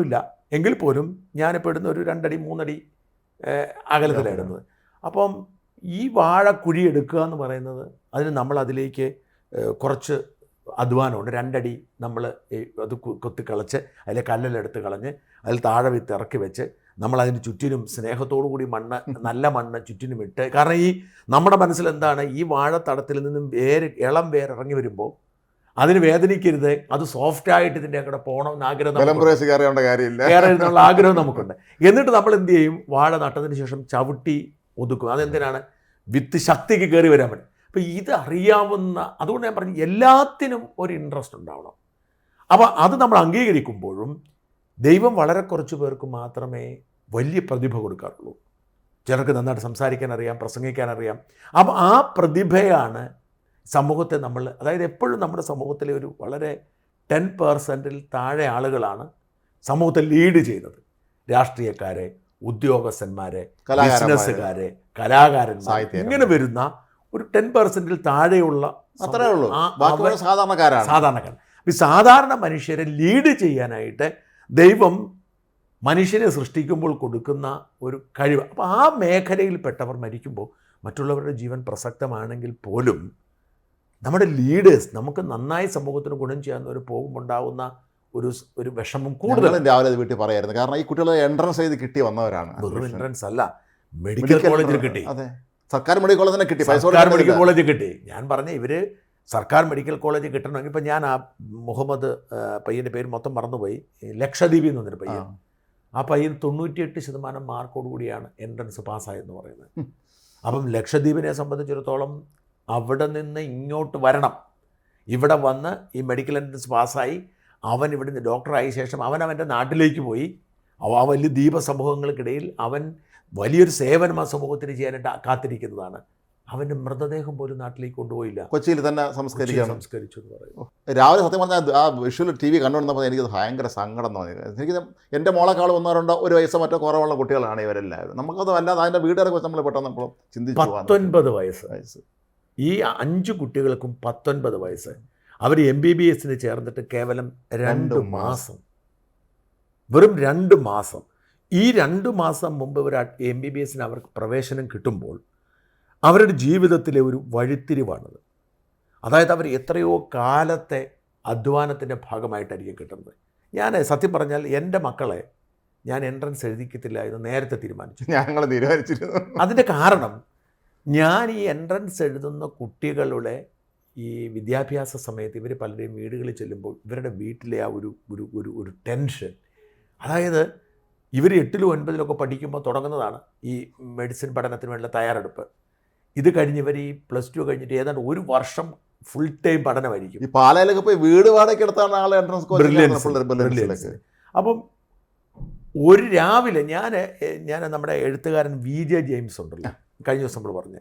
കുഴപ്പമില്ല. എങ്കിൽ പോലും ഞാനിപ്പോൾ ഇടുന്ന ഒരു 2 അടി 3 അടി അകലത്തിലാണ് ഇടുന്നത്. അപ്പം ഈ വാഴ കുഴിയെടുക്കുക എന്ന് പറയുന്നത് അതിന് നമ്മൾ അതിലേക്ക് കുറച്ച് അധ്വാനമുണ്ട്. 2 അടി നമ്മൾ അത് കൊത്തിക്കളച്ച് അതിലെ കല്ലെടുത്ത് കളഞ്ഞ് അതിൽ താഴെ വിത്ത് ഇറക്കി വെച്ച് നമ്മളതിന് ചുറ്റിനും സ്നേഹത്തോടു കൂടി മണ്ണ്, നല്ല മണ്ണ് ചുറ്റിനും ഇട്ട്. കാരണം ഈ നമ്മുടെ മനസ്സിലെന്താണ്, ഈ വാഴത്തടത്തിൽ നിന്നും ഇളം വേര് ഇറങ്ങി വരുമ്പോൾ അതിന് വേദനിക്കരുത്, അത് സോഫ്റ്റായിട്ട് ഇതിൻ്റെ അങ്ങോട്ട് പോകണമെന്ന് ആഗ്രഹം, കയറരുന്നുള്ള ആഗ്രഹം നമുക്കുണ്ട്. എന്നിട്ട് നമ്മൾ എന്ത് ചെയ്യും, വാഴ നട്ടതിന് ശേഷം ചവിട്ടി ഒതുക്കും. അതെന്തിനാണ്? വിത്ത് ശക്തിക്ക് കയറി വരാൻ വേണ്ടി. അപ്പോൾ ഇത് അറിയാവുന്ന, അതുകൊണ്ട് ഞാൻ പറഞ്ഞു എല്ലാത്തിനും ഒരു ഇൻട്രസ്റ്റ് ഉണ്ടാവണം. അപ്പോൾ അത് നമ്മൾ അംഗീകരിക്കുമ്പോഴും ദൈവം വളരെ കുറച്ച് പേർക്ക് മാത്രമേ വലിയ പ്രതിഭ കൊടുക്കാറുള്ളൂ. ചിലർക്ക് നന്നായിട്ട് സംസാരിക്കാൻ അറിയാം, പ്രസംഗിക്കാൻ അറിയാം. അപ്പോൾ ആ പ്രതിഭയാണ് സമൂഹത്തെ നമ്മൾ, അതായത് എപ്പോഴും നമ്മുടെ സമൂഹത്തിലെ ഒരു വളരെ 10% താഴെ ആളുകളാണ് സമൂഹത്തെ ലീഡ് ചെയ്യുന്നത്. രാഷ്ട്രീയക്കാരെ, ഉദ്യോഗസ്ഥന്മാരെ, ബിസിനസ്സുകാരെ, കലാകാരന്മാർ, ഇങ്ങനെ വരുന്ന ഒരു 10% താഴെയുള്ള അത്രേ ഉള്ളൂ. സാധാരണക്കാരാണ്. ഈ സാധാരണ മനുഷ്യരെ ലീഡ് ചെയ്യാനായിട്ട് ദൈവം മനുഷ്യനെ സൃഷ്ടിക്കുമ്പോൾ കൊടുക്കുന്ന ഒരു കഴിവ്. അപ്പോൾ ആ മേഖലയിൽപ്പെട്ടവർ മരിക്കുമ്പോൾ മറ്റുള്ളവരുടെ ജീവൻ പ്രസക്തമാണെങ്കിൽ പോലും നമ്മുടെ ലീഡേഴ്സ്, നമുക്ക് നന്നായി സമൂഹത്തിന് ഗുണം ചെയ്യാവുന്നവർ പോകുമ്പോൾ ഉണ്ടാകുന്ന ഒരു വിഷമം കൂടുതൽ. രാവിലെ വീട്ടിൽ പറയായിരുന്നു. കാരണം ഈ കുട്ടികൾ എൻട്രൻസ് ചെയ്ത് കിട്ടി വന്നവരാണ്. എൻട്രൻസ് അല്ല, മെഡിക്കൽ കോളേജിൽ കിട്ടി. അതെ, സർക്കാർ മെഡിക്കൽ കോളേജിൽ തന്നെ കിട്ടി. സർക്കാർ മെഡിക്കൽ കോളേജിൽ കിട്ടി. ഞാൻ പറഞ്ഞ ഇവർ സർക്കാർ മെഡിക്കൽ കോളേജ് കിട്ടണമെങ്കിൽ, ഇപ്പം ഞാൻ ആ മുഹമ്മദ് പയ്യൻ്റെ പേര് മൊത്തം മറന്നുപോയി, ലക്ഷദ്വീപിൽ നിന്ന് വന്നൊരു പയ്യൻ, ആ പയ്യൻ 98% മാർക്കോടുകൂടിയാണ് എൻട്രൻസ് പാസ്സായെന്ന് പറയുന്നത്. അപ്പം ലക്ഷദ്വീപിനെ സംബന്ധിച്ചിടത്തോളം അവിടെ നിന്ന് ഇങ്ങോട്ട് വരണം, ഇവിടെ വന്ന് ഈ മെഡിക്കൽ എൻട്രൻസ് പാസ്സായി അവൻ ഇവിടുന്ന് ഡോക്ടറായ ശേഷം അവൻ അവൻ്റെ നാട്ടിലേക്ക് പോയി. ആ വലിയ ദ്വീപ സമൂഹങ്ങൾക്കിടയിൽ അവൻ വലിയൊരു സേവനം ആ സമൂഹത്തിന് ചെയ്യാനായിട്ട് കാത്തിരിക്കുന്നതാണ്. അവൻ്റെ മൃതദേഹം പോലും നാട്ടിലേക്ക് കൊണ്ടുപോയില്ല, കൊച്ചിയിൽ തന്നെ സംസ്കരിച്ചു എന്ന് പറയുന്നു. രാവിലെ സത്യം പറഞ്ഞാൽ ആ വിഷ്വൽ TV കണ്ടുകൊണ്ടപ്പോൾ എനിക്കത് ഭയങ്കര സങ്കടം തോന്നി. എനിക്ക് എൻ്റെ മോളെക്കാൾ 1 വയസ്സോ മറ്റോ കുറവുള്ള കുട്ടികളാണ് ഇവരെല്ലാവരും. നമുക്കത് വല്ലാതെ അതിൻ്റെ വീട്ടുകാരെ കുറിച്ച് നമ്മൾ പെട്ടെന്ന് നമ്മൾ ചിന്തിച്ചു. 19 വയസ്സ് ഈ 5 കുട്ടികൾക്കും 19 വയസ്സ്. അവർ MBBS ചേർന്നിട്ട് കേവലം 2 മാസം, വെറും 2 മാസം. ഈ 2 മാസം മുമ്പ് ഒരു MBBS അവർക്ക് പ്രവേശനം കിട്ടുമ്പോൾ അവരുടെ ജീവിതത്തിലെ ഒരു വഴിത്തിരിവാണത്. അതായത് അവർ എത്രയോ കാലത്തെ അധ്വാനത്തിൻ്റെ ഭാഗമായിട്ടായിരിക്കും കിട്ടുന്നത്. ഞാൻ സത്യം പറഞ്ഞാൽ എൻ്റെ മക്കളെ ഞാൻ എൻട്രൻസ് എഴുതിക്കത്തില്ല എന്ന് നേരത്തെ ഞങ്ങൾ തീരുമാനിച്ചിരുന്നു. അതിൻ്റെ കാരണം ഞാൻ ഈ എൻട്രൻസ് എഴുതുന്ന കുട്ടികളുടെ ഈ വിദ്യാഭ്യാസ സമയത്ത് ഇവർ പലരെയും വീടുകളിൽ ചെല്ലുമ്പോൾ ഇവരുടെ വീട്ടിലെ ആ ഒരു ടെൻഷൻ, അതായത് ഇവർ 8ലും 9ലും പഠിക്കുമ്പോൾ തുടങ്ങുന്നതാണ് ഈ മെഡിസിൻ പഠനത്തിന് വേണ്ടിയുള്ള തയ്യാറെടുപ്പ്. ഇത് കഴിഞ്ഞ് ഇവർ ഈ +2 കഴിഞ്ഞിട്ട് ഏതാണ്ട് 1 വർഷം ഫുൾ ടൈം പഠനമായിരിക്കും. ഈ പാലയിലൊക്കെ പോയി വീട് വാടകയ്ക്ക് എടുത്താണ് ആൾ എൻട്രൻസ് ബ്രില്യൻസ്. അപ്പം ഒരു രാവിലെ ഞാൻ നമ്മുടെ എഴുത്തുകാരൻ VJ ജെയിംസ് ഉണ്ടല്ലോ, കഴിഞ്ഞ ദിവസം നമ്മൾ പറഞ്ഞ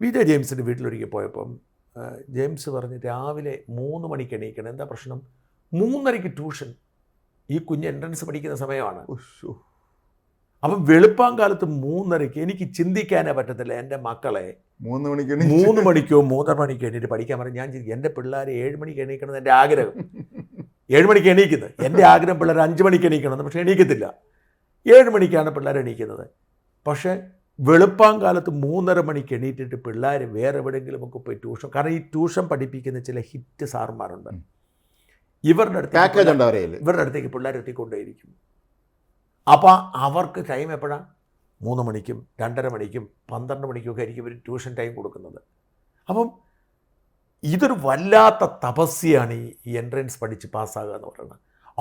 VJ ജെയിംസിൻ്റെ വീട്ടിലൊരിക്കൽ പോയപ്പം ജെയിംസ് പറഞ്ഞ് രാവിലെ 3 മണിക്ക് എണീക്കണം. എന്താ പ്രശ്നം? 3:30 ട്യൂഷൻ. ഈ കുഞ്ഞ് എൻട്രൻസ് പഠിക്കുന്ന സമയമാണ്. അപ്പം വെളുപ്പാങ്കാലത്ത് 3:30 എനിക്ക് ചിന്തിക്കാനേ പറ്റത്തില്ല എൻ്റെ മക്കളെ 3 മണിക്കോ 3:30 മണിക്കോ എണീറ്റ് പഠിക്കാൻ പറഞ്ഞ്. ഞാൻ എൻ്റെ പിള്ളേർ 7 മണിക്ക് എണീക്കണം എൻ്റെ ആഗ്രഹം. 7 മണിക്ക് എണീക്കുന്നത് എൻ്റെ ആഗ്രഹം, പിള്ളേർ 5 മണിക്ക് എണീക്കണം, പക്ഷേ എണീക്കത്തില്ല. 7 മണിക്കാണ് പിള്ളേർ എണീക്കുന്നത്. പക്ഷേ വെളുപ്പാങ്കാലത്ത് 3:30 മണിക്ക് എണീറ്റിട്ട് പിള്ളേർ വേറെ എവിടെയെങ്കിലുമൊക്കെ പോയി ട്യൂഷൻ, കാരണം ഈ ട്യൂഷൻ പഠിപ്പിക്കുന്ന ചില ഹിറ്റ് സാറന്മാരുണ്ട്, ഇവരുടെ അടുത്തേക്ക് പിള്ളേർ എത്തിക്കൊണ്ടേയിരിക്കും. അപ്പോൾ അവർക്ക് ടൈം എപ്പോഴാണ്? 3 മണിക്കും 2:30 മണിക്കും 12 മണിക്കും ഒക്കെ ആയിരിക്കും ഇവർ ട്യൂഷൻ ടൈം കൊടുക്കുന്നത്. അപ്പം ഇതൊരു വല്ലാത്ത തപസ്യാണ് ഈ എൻട്രൻസ് പഠിച്ച് പാസ്സാകുക എന്ന് പറയുന്നത്.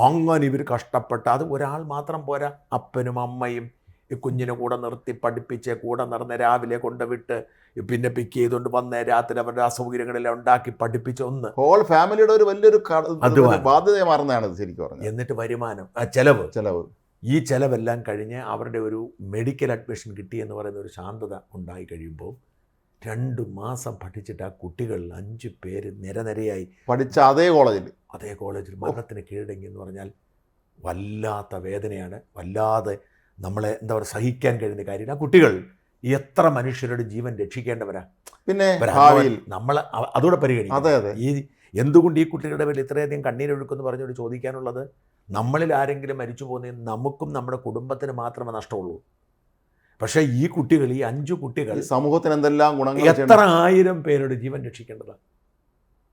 അങ്ങനെ ഇവർ കഷ്ടപ്പെട്ട്, അത് ഒരാൾ മാത്രം പോരാ, അപ്പനും അമ്മയും ഈ കുഞ്ഞിനെ കൂടെ നിർത്തി പഠിപ്പിച്ച് കൂടെ നടന്ന് രാവിലെ കൊണ്ടുവിട്ട് പിന്നെ പിക്ക് ചെയ്തുകൊണ്ട് വന്ന് രാത്രി അവരുടെ അസൗകര്യങ്ങളെല്ലാം ഉണ്ടാക്കി പഠിപ്പിച്ച് ഒന്ന് ഹോൾ ഫാമിലിയുടെ ഒരു വലിയൊരു ബാധ്യത മാറുന്നതാണ് ശരിക്കും പറഞ്ഞത്. എന്നിട്ട് വരുമാനം, ചെലവ് ഈ ചെലവെല്ലാം കഴിഞ്ഞ് അവരുടെ ഒരു മെഡിക്കൽ അഡ്മിഷൻ കിട്ടിയെന്ന് പറയുന്ന ഒരു ശാന്തത ഉണ്ടായി കഴിയുമ്പോൾ 2 മാസം പഠിച്ചിട്ട് ആ കുട്ടികൾ 5 പേര് നിരനിരയായി പഠിച്ച അതേ കോളേജിൽ മരണത്തിന് കീഴടങ്ങി എന്ന് പറഞ്ഞാൽ വല്ലാത്ത വേദനയാണ്. വല്ലാതെ നമ്മളെ എന്താ പറയുക, സഹിക്കാൻ കഴിയുന്ന കാര്യം. ആ കുട്ടികൾ എത്ര മനുഷ്യരുടെ ജീവൻ രക്ഷിക്കേണ്ടവരാ. പിന്നെ നമ്മൾ അതോടെ പരിഗണിക്കും. ഈ എന്തുകൊണ്ട് ഈ കുട്ടികളുടെ പേരിൽ ഇത്രയധികം കണ്ണീരൊഴുക്കെന്ന് പറഞ്ഞുകൊണ്ട് ചോദിക്കാനുള്ളത്, നമ്മളിൽ ആരെങ്കിലും മരിച്ചു പോകുന്നതിന് നമുക്കും നമ്മുടെ കുടുംബത്തിന് മാത്രമേ നഷ്ടമുള്ളൂ. പക്ഷേ ഈ കുട്ടികൾ, ഈ 5 കുട്ടികൾ സമൂഹത്തിന് എന്തെല്ലാം ഗുണങ്ങൾ, എത്ര 1000 പേരുടെ ജീവൻ രക്ഷിക്കേണ്ടതാണ്,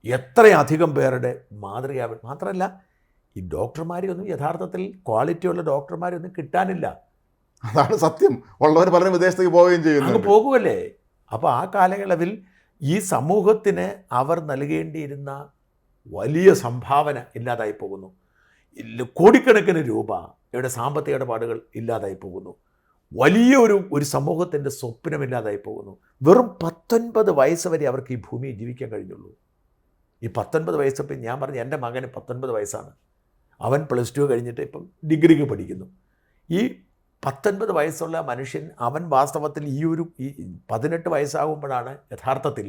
എത്രയധികം പേരുടെ മാതൃകയാവും. മാത്രമല്ല ഈ ഡോക്ടർമാരെയൊന്നും യഥാർത്ഥത്തിൽ ക്വാളിറ്റിയുള്ള ഡോക്ടർമാരൊന്നും കിട്ടാനില്ല. അതാണ് സത്യം. ഉള്ളവർ പലരും വിദേശത്തേക്ക് പോവുകയും ചെയ്യുന്നു, അങ്ങ് പോകുമല്ലേ. അപ്പോൾ ആ കാലയളവിൽ ഈ സമൂഹത്തിന് അവർ നൽകേണ്ടിയിരുന്ന വലിയ സംഭാവന ഇല്ലാതായി പോകുന്നു. കോടിക്കണക്കിന് രൂപ ഇവിടെ സാമ്പത്തിക ഇടപാടുകൾ ഇല്ലാതായി പോകുന്നു. വലിയ ഒരു സമൂഹത്തിൻ്റെ സ്വപ്നമില്ലാതായി പോകുന്നു. വെറും 19 വയസ്സ് വരെ അവർക്ക് ഈ ഭൂമിയിൽ ജീവിക്കാൻ കഴിഞ്ഞുള്ളൂ. ഈ 19 വയസ്സപ്പോൾ ഞാൻ പറഞ്ഞു, എൻ്റെ മകന് 19 വയസ്സാണ്. അവൻ +2 കഴിഞ്ഞിട്ട് ഇപ്പം ഡിഗ്രിക്ക് പഠിക്കുന്നു. ഈ 19 വയസ്സുള്ള മനുഷ്യൻ, അവൻ വാസ്തവത്തിൽ ഈ 18 വയസ്സാകുമ്പോഴാണ് യഥാർത്ഥത്തിൽ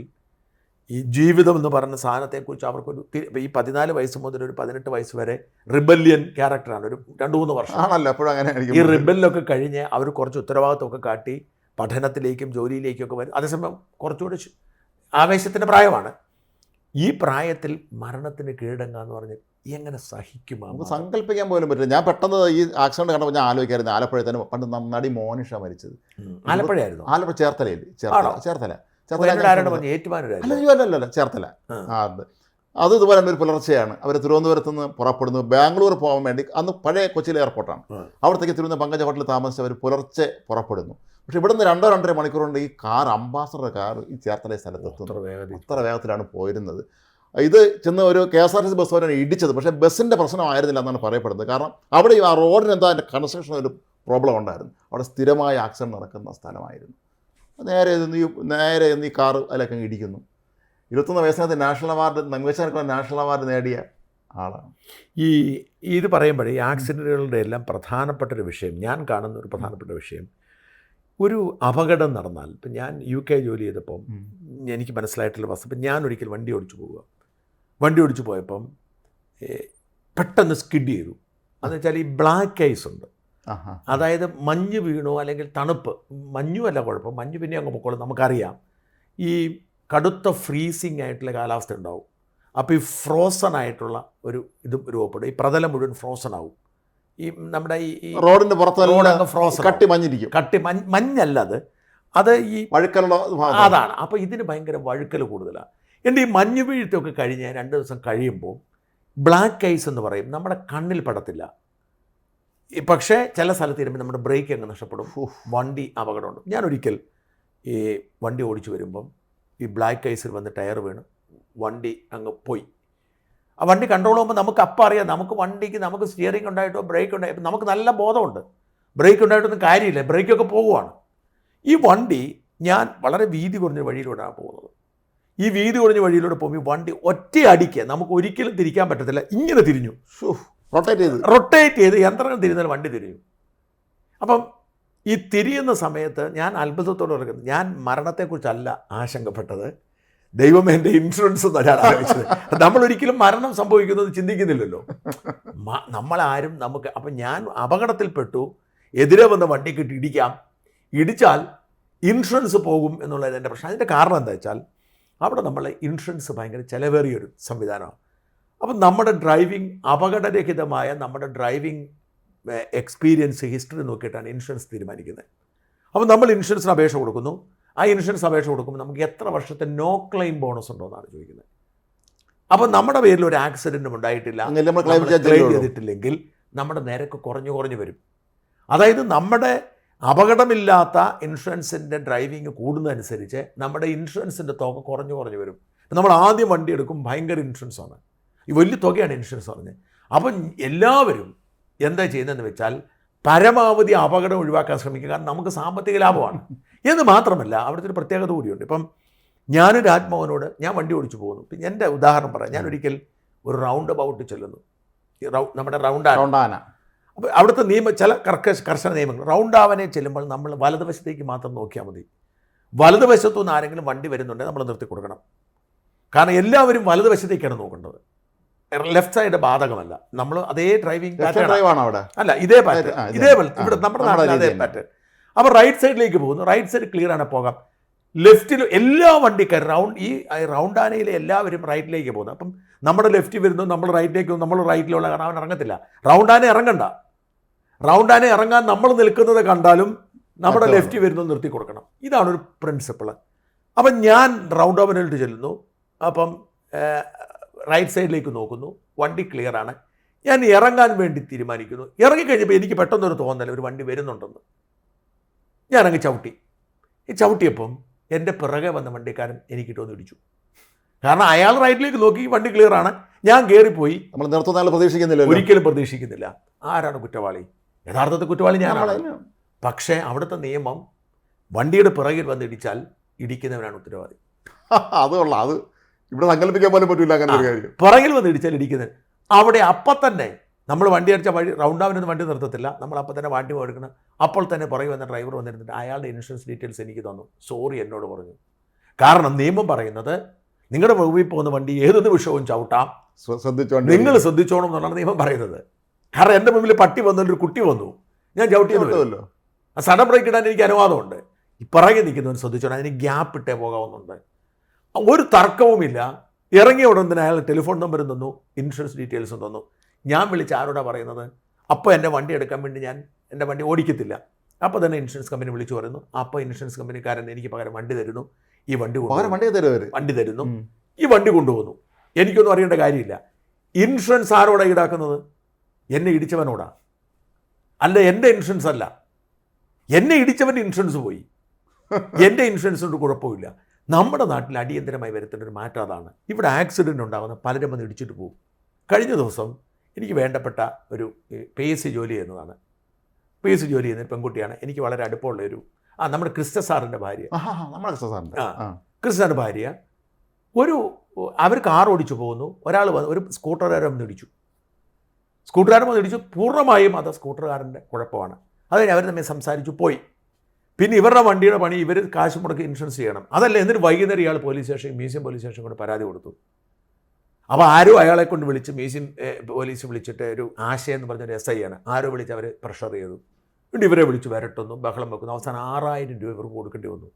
ഈ ജീവിതം എന്ന് പറയുന്ന സാധനത്തെക്കുറിച്ച് അവർക്കൊരു ഈ 14 വയസ്സ് മുതൽ ഒരു 18 വയസ്സ് വരെ റിബല്യൻ ക്യാരക്ടറാണ്. ഒരു 2-3 വർഷം ആണല്ലോ എപ്പോഴും അങ്ങനെ. ഈ റിബലിലൊക്കെ കഴിഞ്ഞ് അവർ കുറച്ച് ഉത്തരവാദിത്വമൊക്കെ കാട്ടി പഠനത്തിലേക്കും ജോലിയിലേക്കൊക്കെ വരും. അതേസമയം കുറച്ചുകൂടി ആവേശത്തിൻ്റെ പ്രായമാണ്. ഈ പ്രായത്തിൽ മരണത്തിന് കീഴടങ്ങുക എന്ന് പറഞ്ഞാൽ എങ്ങനെ സഹിക്കുമോ? നമുക്ക് സങ്കല്പിക്കാൻ പോലും പറ്റില്ല. ഞാൻ പെട്ടെന്ന് ഈ ആക്സിഡന്റ് കണ്ടപ്പോൾ ഞാൻ ആലോചിക്കായിരുന്നു, ആലപ്പുഴയിൽ തന്നെ പണ്ട് നടി മോനിഷ മരിച്ചത്. ആലപ്പുഴയായിരുന്നു? ആലപ്പുഴ ചേർത്തല. അല്ല ചേർത്തല. അത് ഇതുപോലെ തന്നെ ഒരു പുലർച്ചെയാണ്. അവർ തിരുവനന്തപുരത്ത് നിന്ന് പുറപ്പെടുന്നു, ബാംഗ്ലൂർ പോകാൻ വേണ്ടി. അന്ന് പഴയ കൊച്ചിയിലെ എയർപോർട്ടാണ്. അവിടത്തേക്ക് തിരുവനന്തപുരം പങ്കജ ഹോട്ടലിൽ താമസിച്ച് അവർ പുലർച്ചെ പുറപ്പെടുന്നു. പക്ഷെ ഇവിടുന്ന് 2-2.5 മണിക്കൂർ കൊണ്ട് ഈ കാർ, അംബാസഡർ കാർ ഈ ചേർത്തല സ്ഥലത്തെത്തുന്നു. അത്ര വേഗത്തിലാണ് പോയിരുന്നത്. ഇത് ചെന്ന് ഒരു KSRTC ബസ് വരെയാണ് ഇടിച്ചത്. പക്ഷേ ബസ്സിൻ്റെ പ്രശ്നമായിരുന്നില്ല എന്നാണ് പറയപ്പെടുന്നത്. കാരണം അവിടെ ആ റോഡിന് എന്താ അതിൻ്റെ കൺസ്ട്രക്ഷൻ ഒരു പ്രോബ്ലം ഉണ്ടായിരുന്നു. അവിടെ സ്ഥിരമായ ആക്സിഡൻറ്റ് നടക്കുന്ന സ്ഥലമായിരുന്നു. നേരെ ഈ കാറ് അതിലൊക്കെ ഇടിക്കുന്നു. 21 വയസ്സിനകത്ത് നാഷണൽ അവാർഡ് മികച്ച നാഷണൽ അവാർഡ് നേടിയ ആളാണ്. ഇത് പറയുമ്പോഴേ ഈ ആക്സിഡൻറ്റുകളുടെ എല്ലാം പ്രധാനപ്പെട്ടൊരു വിഷയം, ഞാൻ കാണുന്ന ഒരു പ്രധാനപ്പെട്ട വിഷയം, ഒരു അപകടം നടന്നാൽ, ഇപ്പം ഞാൻ UK ജോലി ചെയ്തപ്പം എനിക്ക് മനസ്സിലായിട്ടുള്ള വസ്തു, ഇപ്പം ഞാൻ ഒരിക്കൽ വണ്ടി ഓടിച്ചു പോയപ്പം പെട്ടെന്ന് സ്കിഡ് ചെയ്തു. അതെന്ന് വെച്ചാൽ ഈ ബ്ലാക്ക് ഐസ് ഉണ്ട്, അതായത് മഞ്ഞ് വീണോ അല്ലെങ്കിൽ തണുപ്പ്, മഞ്ഞുമല്ല കുഴപ്പം, മഞ്ഞ് പിന്നെ അങ്ങ് പൊക്കോളും, നമുക്കറിയാം ഈ കടുത്ത ഫ്രീസിങ് ആയിട്ടുള്ള കാലാവസ്ഥ ഉണ്ടാവും. അപ്പോൾ ഈ ഫ്രോസൺ ആയിട്ടുള്ള ഒരു ഇതും രൂപപ്പെടും, ഈ പ്രതലം മുഴുവൻ ഫ്രോസൺ ആവും. ഈ നമ്മുടെ ഈ റോഡിൻ്റെ പുറത്ത് റോഡങ്ങ് ഫ്രോസൺ, കട്ടി മഞ്ഞിരിക്കും. മഞ്ഞല്ല അത് ഈ വഴുക്കലുള്ള അതാണ്. അപ്പോൾ ഇതിന് ഭയങ്കര വഴുക്കൽ കൂടുതലാണ്. എൻ്റെ ഈ മഞ്ഞ് വീഴ്ത്തൊക്കെ കഴിഞ്ഞ് 2 ദിവസം കഴിയുമ്പോൾ ബ്ലാക്ക് ഐസ് എന്ന് പറയും, നമ്മുടെ കണ്ണിൽ പെടത്തില്ല. പക്ഷേ ചില സ്ഥലത്ത് ഇരുമ്പോൾ നമ്മുടെ ബ്രേക്ക് അങ്ങ് നഷ്ടപ്പെടും, വണ്ടി അപകടമുണ്ട്. ഞാനൊരിക്കൽ ഈ വണ്ടി ഓടിച്ചു വരുമ്പം ഈ ബ്ലാക്ക് ഐസിൽ വന്ന് ടയർ വീണ് വണ്ടി അങ്ങ് പോയി. ആ വണ്ടി കൺട്രോൾ ചെയ്യുമ്പോൾ നമുക്ക് അപ്പം അറിയാം, നമുക്ക് സ്റ്റിയറിംഗ് ഉണ്ടായിട്ടോ ബ്രേക്ക് ഉണ്ടായിട്ടോ നമുക്ക് നല്ല ബോധമുണ്ട്, ബ്രേക്ക് ഉണ്ടായിട്ടൊന്നും കാര്യമില്ല, ബ്രേക്കൊക്കെ പോകുവാണ്. ഈ വണ്ടി ഞാൻ വളരെ വീതി കുറഞ്ഞ വഴിയിലൂടെയാണ് പോകുന്നത്. ഈ വീതി കുറഞ്ഞ വഴിയിലൂടെ പോകുമ്പോൾ ഈ വണ്ടി ഒറ്റ അടിക്കുക, നമുക്ക് ഒരിക്കലും തിരിക്കാൻ പറ്റത്തില്ല, ഇങ്ങനെ തിരിഞ്ഞു, റൊട്ടേറ്റ് ചെയ്ത് യന്ത്രങ്ങൾ തിരിഞ്ഞാൽ വണ്ടി തിരിഞ്ഞു. അപ്പം ഈ തിരിയുന്ന സമയത്ത് ഞാൻ അത്ഭുതത്തോടെ ഓർക്കുന്നത്, ഞാൻ മരണത്തെക്കുറിച്ചല്ല ആശങ്കപ്പെട്ടത്, ദൈവം എൻ്റെ ഇൻഷുറൻസ് തരാൻ ആലോചിച്ചത്. നമ്മളൊരിക്കലും മരണം സംഭവിക്കുന്നത് ചിന്തിക്കുന്നില്ലല്ലോ നമ്മളാരും. അപ്പം ഞാൻ അപകടത്തിൽപ്പെട്ടു, എതിരെ വന്ന വണ്ടിക്കിട്ട് ഇടിച്ചാൽ ഇൻഷുറൻസ് പോകും എന്നുള്ളത് എൻ്റെ പ്രശ്നം. അതിൻ്റെ കാരണം എന്താ വെച്ചാൽ അവിടെ നമ്മളെ ഇൻഷുറൻസ് ഭയങ്കര ചിലവേറിയൊരു സംവിധാനമാണ്. അപ്പം നമ്മുടെ അപകടരഹിതമായ നമ്മുടെ ഡ്രൈവിംഗ് എക്സ്പീരിയൻസ് ഹിസ്റ്ററി നോക്കിയിട്ടാണ് ഇൻഷുറൻസ് തീരുമാനിക്കുന്നത്. അപ്പം നമ്മൾ ഇൻഷുറൻസിന് അപേക്ഷ കൊടുക്കുന്നു. ആ ഇൻഷുറൻസ് അപേക്ഷ കൊടുക്കുമ്പോൾ നമുക്ക് എത്ര വർഷത്തെ നോ ക്ലെയിം ബോണസ് ഉണ്ടോ എന്നാണ് ചോദിക്കുന്നത്. അപ്പം നമ്മുടെ പേരിൽ ഒരു ആക്സിഡൻറ്റും ഉണ്ടായിട്ടില്ല, ക്ലെയിം ചെയ്തിട്ടില്ലെങ്കിൽ നമ്മുടെ നിരക്ക് കുറഞ്ഞു വരും. അതായത് നമ്മുടെ അപകടമില്ലാത്ത ഇൻഷുറൻസിൻ്റെ ഡ്രൈവിങ് കൂടുന്നതനുസരിച്ച് നമ്മുടെ ഇൻഷുറൻസിൻ്റെ തുക കുറഞ്ഞു വരും. നമ്മൾ ആദ്യം വണ്ടി എടുക്കും, ഭയങ്കര ഇൻഷുറൻസാണ്, ഈ വലിയ തുകയാണ് ഇൻഷുറൻസ് പറഞ്ഞത്. അപ്പം എല്ലാവരും എന്താ ചെയ്യുന്നതെന്ന് വെച്ചാൽ പരമാവധി അപകടം ഒഴിവാക്കാൻ ശ്രമിക്കുക, കാരണം നമുക്ക് സാമ്പത്തിക ലാഭമാണ് എന്ന് മാത്രമല്ല അവിടുത്തെ ഒരു പ്രത്യേകത കൂടിയുണ്ട്. ഇപ്പം ഞാൻ രാജ്മോഹനോട് ഞാൻ വണ്ടി ഓടിച്ചു പോകുന്നു. ഇപ്പം എൻ്റെ ഉദാഹരണം പറയാം, ഞാനൊരിക്കൽ ഒരു റൗണ്ട് അബൌട്ട് ചെല്ലുന്നു, നമ്മുടെ റൗണ്ടാന. അപ്പോൾ അവിടുത്തെ ചില കർശന നിയമങ്ങൾ, റൗണ്ടാവനെ ചെല്ലുമ്പോൾ നമ്മൾ വലതുവശത്തേക്ക് മാത്രം നോക്കിയാൽ മതി. വലതുവശത്തുനിന്ന് ആരെങ്കിലും വണ്ടി വരുന്നുണ്ടെങ്കിൽ നമ്മൾ നിർത്തി കൊടുക്കണം, കാരണം എല്ലാവരും വലതുവശത്തേക്കാണ് നോക്കേണ്ടത്, ലെഫ്റ്റ് സൈഡ് ബാധകമല്ല. നമ്മൾ അതേ ഡ്രൈവിംഗ് അല്ല, ഇതേ പാറ്റേൺ ഇവിടെ നമ്മുടെ നാട്ടിൽ അതേ പാറ്റേൺ. അപ്പോൾ റൈറ്റ് സൈഡിലേക്ക് പോകുന്നു, റൈറ്റ് സൈഡ് ക്ലിയർ ആണ്, പോകാം. ലെഫ്റ്റിൽ എല്ലാ വണ്ടിക്കാരും ഈ റൗണ്ടാനയിലെ എല്ലാവരും റൈറ്റിലേക്ക് പോകുന്നു. അപ്പം നമ്മുടെ ലെഫ്റ്റിൽ വരുന്നു, നമ്മൾ റൈറ്റിലേക്ക് പോകും, നമ്മൾ റൈറ്റിലുള്ള കാരണം അവൻ ഇറങ്ങത്തില്ല. റൗണ്ടാനെ ഇറങ്ങാൻ നമ്മൾ നിൽക്കുന്നത് കണ്ടാലും നമ്മുടെ ലെഫ്റ്റിൽ വരുന്നു നിർത്തി കൊടുക്കണം. ഇതാണൊരു പ്രിൻസിപ്പിള്. അപ്പം ഞാൻ റൗണ്ട് അവനിട്ട് ചെല്ലുന്നു, അപ്പം റൈറ്റ് സൈഡിലേക്ക് നോക്കുന്നു, വണ്ടി ക്ലിയർ ആണ്. ഞാൻ ഇറങ്ങാൻ വേണ്ടി തീരുമാനിക്കുന്നു. ഇറങ്ങിക്കഴിഞ്ഞപ്പോൾ എനിക്ക് പെട്ടെന്നൊരു തോന്നൽ, ഒരു വണ്ടി വരുന്നുണ്ടെന്ന്. ഞാനങ്ങ് ചവിട്ടിയപ്പം എൻ്റെ പിറകെ വന്ന വണ്ടിക്കാരൻ എനിക്കിട്ടൊന്ന് ഇടിച്ചു. കാരണം അയാൾ റൈറ്റിലേക്ക് നോക്കി, വണ്ടി ക്ലിയർ ആണ്, ഞാൻ കയറിപ്പോയി. നമ്മൾ പ്രതീക്ഷിക്കുന്നില്ല, ഒരിക്കലും പ്രതീക്ഷിക്കുന്നില്ല. ആരാണ് കുറ്റവാളി? യഥാർത്ഥത്തിൽ കുറ്റവാളി ഞാനാണ്. പക്ഷേ അവിടുത്തെ നിയമം വണ്ടിയുടെ പിറകിൽ വന്ന് ഇടിച്ചാൽ ഇടിക്കുന്നവനാണ് ഉത്തരവാദി. അത് ഇവിടെ സങ്കല്പിക്കാൻ പോലും പറ്റില്ല അങ്ങനെ ഒരു കാര്യം. പുറകിൽ വന്ന് ഇടിച്ചാൽ ഇടിക്കുന്നത്. അവിടെ അപ്പം തന്നെ നമ്മൾ വണ്ടി അടിച്ച റൗണ്ടാവിനൊന്നും വണ്ടി നിർത്തത്തില്ല, നമ്മൾ അപ്പം തന്നെ വണ്ടി എടുക്കണം. അപ്പോൾ തന്നെ പുറകിൽ വന്ന ഡ്രൈവർ വന്നിരുന്നിട്ട് അയാളുടെ ഇൻഷുറൻസ് ഡീറ്റെയിൽസ് എനിക്ക് തന്നു, സോറി എന്നോട് പറഞ്ഞു. കാരണം നിയമം പറയുന്നത് നിങ്ങളുടെ മുമ്പിൽ പോകുന്ന വണ്ടി ഏത് നിമിഷവും ചവിട്ടാം, നിങ്ങൾ ശ്രദ്ധിച്ചോണം എന്നാണ് നിയമം പറയുന്നത്. കാരണം എൻ്റെ മുമ്പിൽ പട്ടി വന്നൊരു കുട്ടി വന്നു, ഞാൻ ചവിട്ടിയല്ലോ, ആ സഡൻ ബ്രേക്ക് ഇടാൻ എനിക്ക് അനുവാദമുണ്ട്. ഈ പുറകെ നിൽക്കുന്നവൻ ശ്രദ്ധിച്ചോണം, അതിന് ഗ്യാപ്പ് ഇട്ടേ പോകാവുന്നുണ്ട്. ഒരു തർക്കവുമില്ല. ഇറങ്ങിയ ഉടൻ തന്നെ അയാൾ ടെലിഫോൺ നമ്പറും തന്നു, ഇൻഷുറൻസ് ഡീറ്റെയിൽസും തന്നു. ഞാൻ വിളിച്ച് ആരോടാണ് പറയുന്നത്? അപ്പോൾ എൻ്റെ വണ്ടി എടുക്കാൻ വേണ്ടി ഞാൻ എൻ്റെ വണ്ടി ഓടിക്കത്തില്ല. അപ്പോൾ തന്നെ ഇൻഷുറൻസ് കമ്പനി വിളിച്ചു പറയുന്നു. അപ്പോൾ ഇൻഷുറൻസ് കമ്പനിക്കാരൻ എനിക്ക് പകരം വണ്ടി തരുന്നു. ഈ വണ്ടി തരുന്നു, ഈ വണ്ടി കൊണ്ടുപോകുന്നു. എനിക്കൊന്നും അറിയേണ്ട കാര്യമില്ല. ഇൻഷുറൻസ് ആരോടാണ് ഈടാക്കുന്നത്? എന്നെ ഇടിച്ചവനോടാ, അല്ല എൻ്റെ ഇൻഷുറൻസ് അല്ല. എന്നെ ഇടിച്ചവൻ്റെ ഇൻഷുറൻസ് പോയി, എൻ്റെ ഇൻഷുറൻസിനോട് കുഴപ്പമില്ല. നമ്മുടെ നാട്ടിൽ അടിയന്തരമായി വരുത്തേണ്ട ഒരു മാറ്റം അതാണ്. ഇവിടെ ആക്സിഡൻ്റ് ഉണ്ടാകുന്ന പലരും വന്ന് ഇടിച്ചിട്ട് പോകും. കഴിഞ്ഞ ദിവസം എനിക്ക് വേണ്ടപ്പെട്ട ഒരു PSC ജോലി ചെയ്യുന്നതാണ്. PSC ജോലി ചെയ്യുന്ന പെൺകുട്ടിയാണ്. എനിക്ക് വളരെ അടുപ്പമുള്ള നമ്മുടെ ക്രിസ്റ്റ സാറിൻ്റെ ഭാര്യ. ക്രിസ്റ്റൻ്റെ ഭാര്യ അവർ കാർ ഓടിച്ചു പോകുന്നു. ഒരാൾ വന്ന് ഒരു സ്കൂട്ടറുകാരൻ വന്ന് ഇടിച്ചു. പൂർണ്ണമായും അത് സ്കൂട്ടറുകാരൻ്റെ കുഴപ്പമാണ്. അത് അവർ തമ്മിൽ സംസാരിച്ചു പോയി. പിന്നെ ഇവരുടെ വണ്ടിയുടെ പണി ഇവർ കാശ് മുടക്കി ഇൻഷുറൻസ് ചെയ്യണം. അതല്ല, എന്നിട്ട് വൈകുന്നേരം ഇയാൾ മ്യൂസിയം പോലീസ് സ്റ്റേഷൻ കൊണ്ട് പരാതി കൊടുത്തു. അപ്പോൾ ആരോ അയാളെ കൊണ്ട് വിളിച്ച് മ്യൂസിയം പോലീസ് വിളിച്ചിട്ട് ഒരു ആശയം എന്ന് പറഞ്ഞൊരു SI ആണ്. ആരോ വിളിച്ച് അവർ പ്രഷർ ചെയ്തു. എന്നിട്ട് ഇവരെ വിളിച്ച് വരട്ടുന്നു, ബഹളം വെക്കുന്നു. അവസാനം 6000 രൂപ ഇവർക്ക് കൊടുക്കേണ്ടി വന്നു.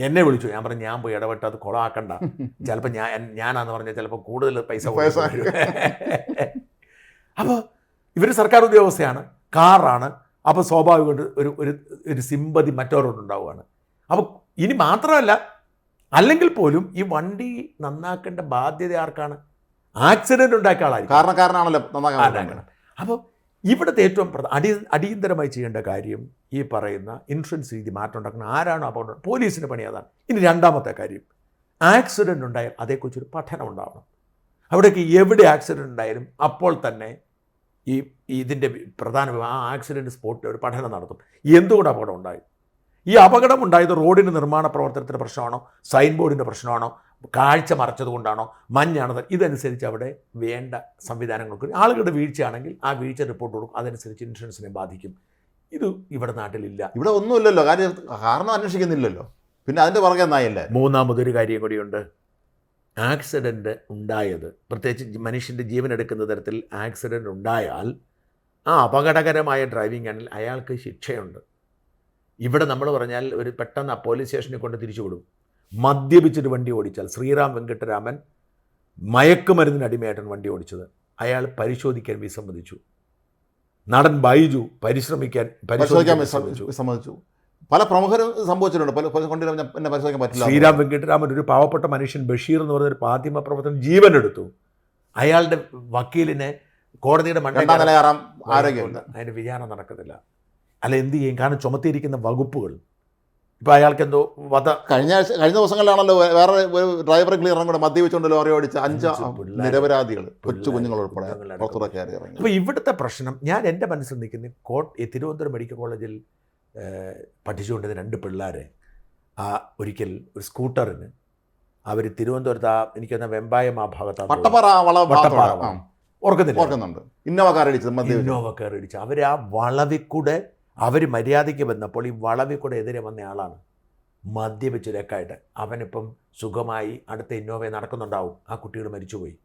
എന്നെ വിളിച്ചു. ഞാൻ പറഞ്ഞു ഞാൻ പോയി ഇടപെട്ട് അത് കൊളാക്കണ്ട, ചിലപ്പോൾ ഞാനാന്ന് പറഞ്ഞാൽ ചിലപ്പോൾ കൂടുതൽ പൈസ. അപ്പോൾ ഇവർ സർക്കാർ ഉദ്യോഗസ്ഥയാണ്, കാറാണ്. അപ്പോൾ സ്വാഭാവികമായിട്ട് ഒരു സിമ്പതി മറ്റവരോടുണ്ടാവുകയാണ്. അപ്പോൾ ഇനി മാത്രമല്ല, അല്ലെങ്കിൽ പോലും ഈ വണ്ടി നന്നാക്കേണ്ട ബാധ്യത ആർക്കാണ്? ആക്സിഡൻറ്റ് ഉണ്ടാക്കിയ ആളായിരിക്കും, കാരണക്കാരനാണല്ലോ നന്നാക്കണം. അപ്പോൾ ഇവിടുത്തെ ഏറ്റവും അടിയന്തരമായി ചെയ്യേണ്ട കാര്യം ഈ പറയുന്ന ഇൻഷുറൻസ് രീതി മാറ്റം ഉണ്ടാക്കണം. ആരാണോ അപകടം? പോലീസിൻ്റെ പണി അതാണ്. ഇനി രണ്ടാമത്തെ കാര്യം, ആക്സിഡൻ്റ് ഉണ്ടായാൽ അതേക്കുറിച്ചൊരു പഠനം ഉണ്ടാവണം. അവിടേക്ക് എവിടെ ആക്സിഡൻ്റ് ഉണ്ടായാലും അപ്പോൾ തന്നെ ഇതിൻ്റെ പ്രധാന ആ ആക്സിഡൻറ്റ് സ്പോട്ടിൽ ഒരു പഠനം നടത്തും. എന്തുകൊണ്ട് അപകടം ഉണ്ടായി? ഈ അപകടം ഉണ്ടായത് റോഡിൻ്റെ നിർമ്മാണ പ്രവർത്തനത്തിൻ്റെ പ്രശ്നമാണോ, സൈൻ ബോർഡിൻ്റെ പ്രശ്നമാണോ, കാഴ്ച മറച്ചത് കൊണ്ടാണോ, മഞ്ഞാണത്? ഇതനുസരിച്ച് അവിടെ വേണ്ട സംവിധാനങ്ങൾക്ക് ആളുകളുടെ വീഴ്ചയാണെങ്കിൽ ആ വീഴ്ച റിപ്പോർട്ട് കൊടുക്കും. അതനുസരിച്ച് ഇൻഷുറൻസിനെ ബാധിക്കും. ഇത് ഇവിടെ നാട്ടിലില്ല. ഇവിടെ ഒന്നുമില്ലല്ലോ, കാരണം അന്വേഷിക്കുന്നില്ലല്ലോ. പിന്നെ അതിൻ്റെ പുറകെ നായല്ലേ. മൂന്നാമതൊരു കാര്യം കൂടിയുണ്ട്. ആക്സിഡൻറ്റ് ഉണ്ടായത്, പ്രത്യേകിച്ച് മനുഷ്യൻ്റെ ജീവൻ എടുക്കുന്ന തരത്തിൽ ആക്സിഡൻറ്റ് ഉണ്ടായാൽ ആ അപകടകരമായ ഡ്രൈവിംഗ് ആണെങ്കിൽ അയാൾക്ക് ശിക്ഷയുണ്ട്. ഇവിടെ നമ്മൾ പറഞ്ഞാൽ ഒരു പെട്ടെന്ന് പോലീസ് സ്റ്റേഷനിൽ കൊണ്ട് തിരിച്ചു വിടും. മദ്യപിച്ചിട്ട് വണ്ടി ഓടിച്ചാൽ, ശ്രീറാം വെങ്കിട്ടരാമൻ മയക്കുമരുന്നിന് അടിമയായിട്ടാണ് വണ്ടി ഓടിച്ചത്. അയാൾ പരിശോധിക്കാൻ വിസമ്മതിച്ചു. നടൻ ബൈജു പരിശ്രമിക്കാൻ വിസമ്മതിച്ചു. പല പ്രമുഖരും സംഭവിച്ചിട്ടുണ്ട്. എന്നെ പരിശോധിക്കാൻ പറ്റില്ല. ശ്രീറാം വെങ്കിട്ടരാമൻ ഒരു പാവപ്പെട്ട മനുഷ്യൻ ബഷീർ എന്ന് പറഞ്ഞൊരു മാധ്യമ പ്രവർത്തകൻ ജീവനെടുത്തു. അയാളുടെ വക്കീലിനെ കോടതിയുടെ ആരോഗ്യമുണ്ട്, അതിന് വിചാരണ നടക്കുന്നില്ല. അല്ല, എന്ത് ചെയ്യും? കാരണം ചുമത്തിയിരിക്കുന്ന വകുപ്പുകൾ ഇപ്പോൾ അയാൾക്ക് എന്തോ കഴിഞ്ഞ ദിവസങ്ങളിലാണല്ലോ വേറെ ഒരു ഡ്രൈവർ ക്ലിയറും കൂടെ മദ്യപിച്ചുകൊണ്ട് ലോറി ഓടിച്ച 5 നിരപരാധികൾ, കൊച്ചു കുഞ്ഞുങ്ങൾ ഉൾപ്പെടെ പുറത്തുകൂടെ കയറി ഇറങ്ങി. അപ്പോൾ ഇവിടുത്തെ പ്രശ്നം ഞാൻ എൻ്റെ മനസ്സിൽ നിൽക്കുന്ന തിരുവനന്തപുരം മെഡിക്കൽ കോളേജിൽ പഠിച്ചുകൊണ്ടിരുന്ന 2 പിള്ളേരെ ഒരിക്കൽ ഒരു സ്കൂട്ടറിന് അവർ തിരുവനന്തപുരത്ത് എനിക്കൊന്ന വെമ്പായം ആ ഭാഗത്താണ് ഓർക്കുന്നുണ്ട്, ഇന്നോവ കാർ ഇടിച്ച് അവർ ആ വളവിൽ കൂടെ അവർ മര്യാദയ്ക്ക് വന്നപ്പോൾ ഈ വളവിൽ കൂടെ എതിരെ വന്ന ആളാണ് മദ്യപിച്ചൊരക്കായിട്ട്. അവനിപ്പം സുഖമായി അടുത്ത ഇന്നോവയെ നടക്കുന്നുണ്ടാവും. ആ കുട്ടികൾ മരിച്ചുപോയി.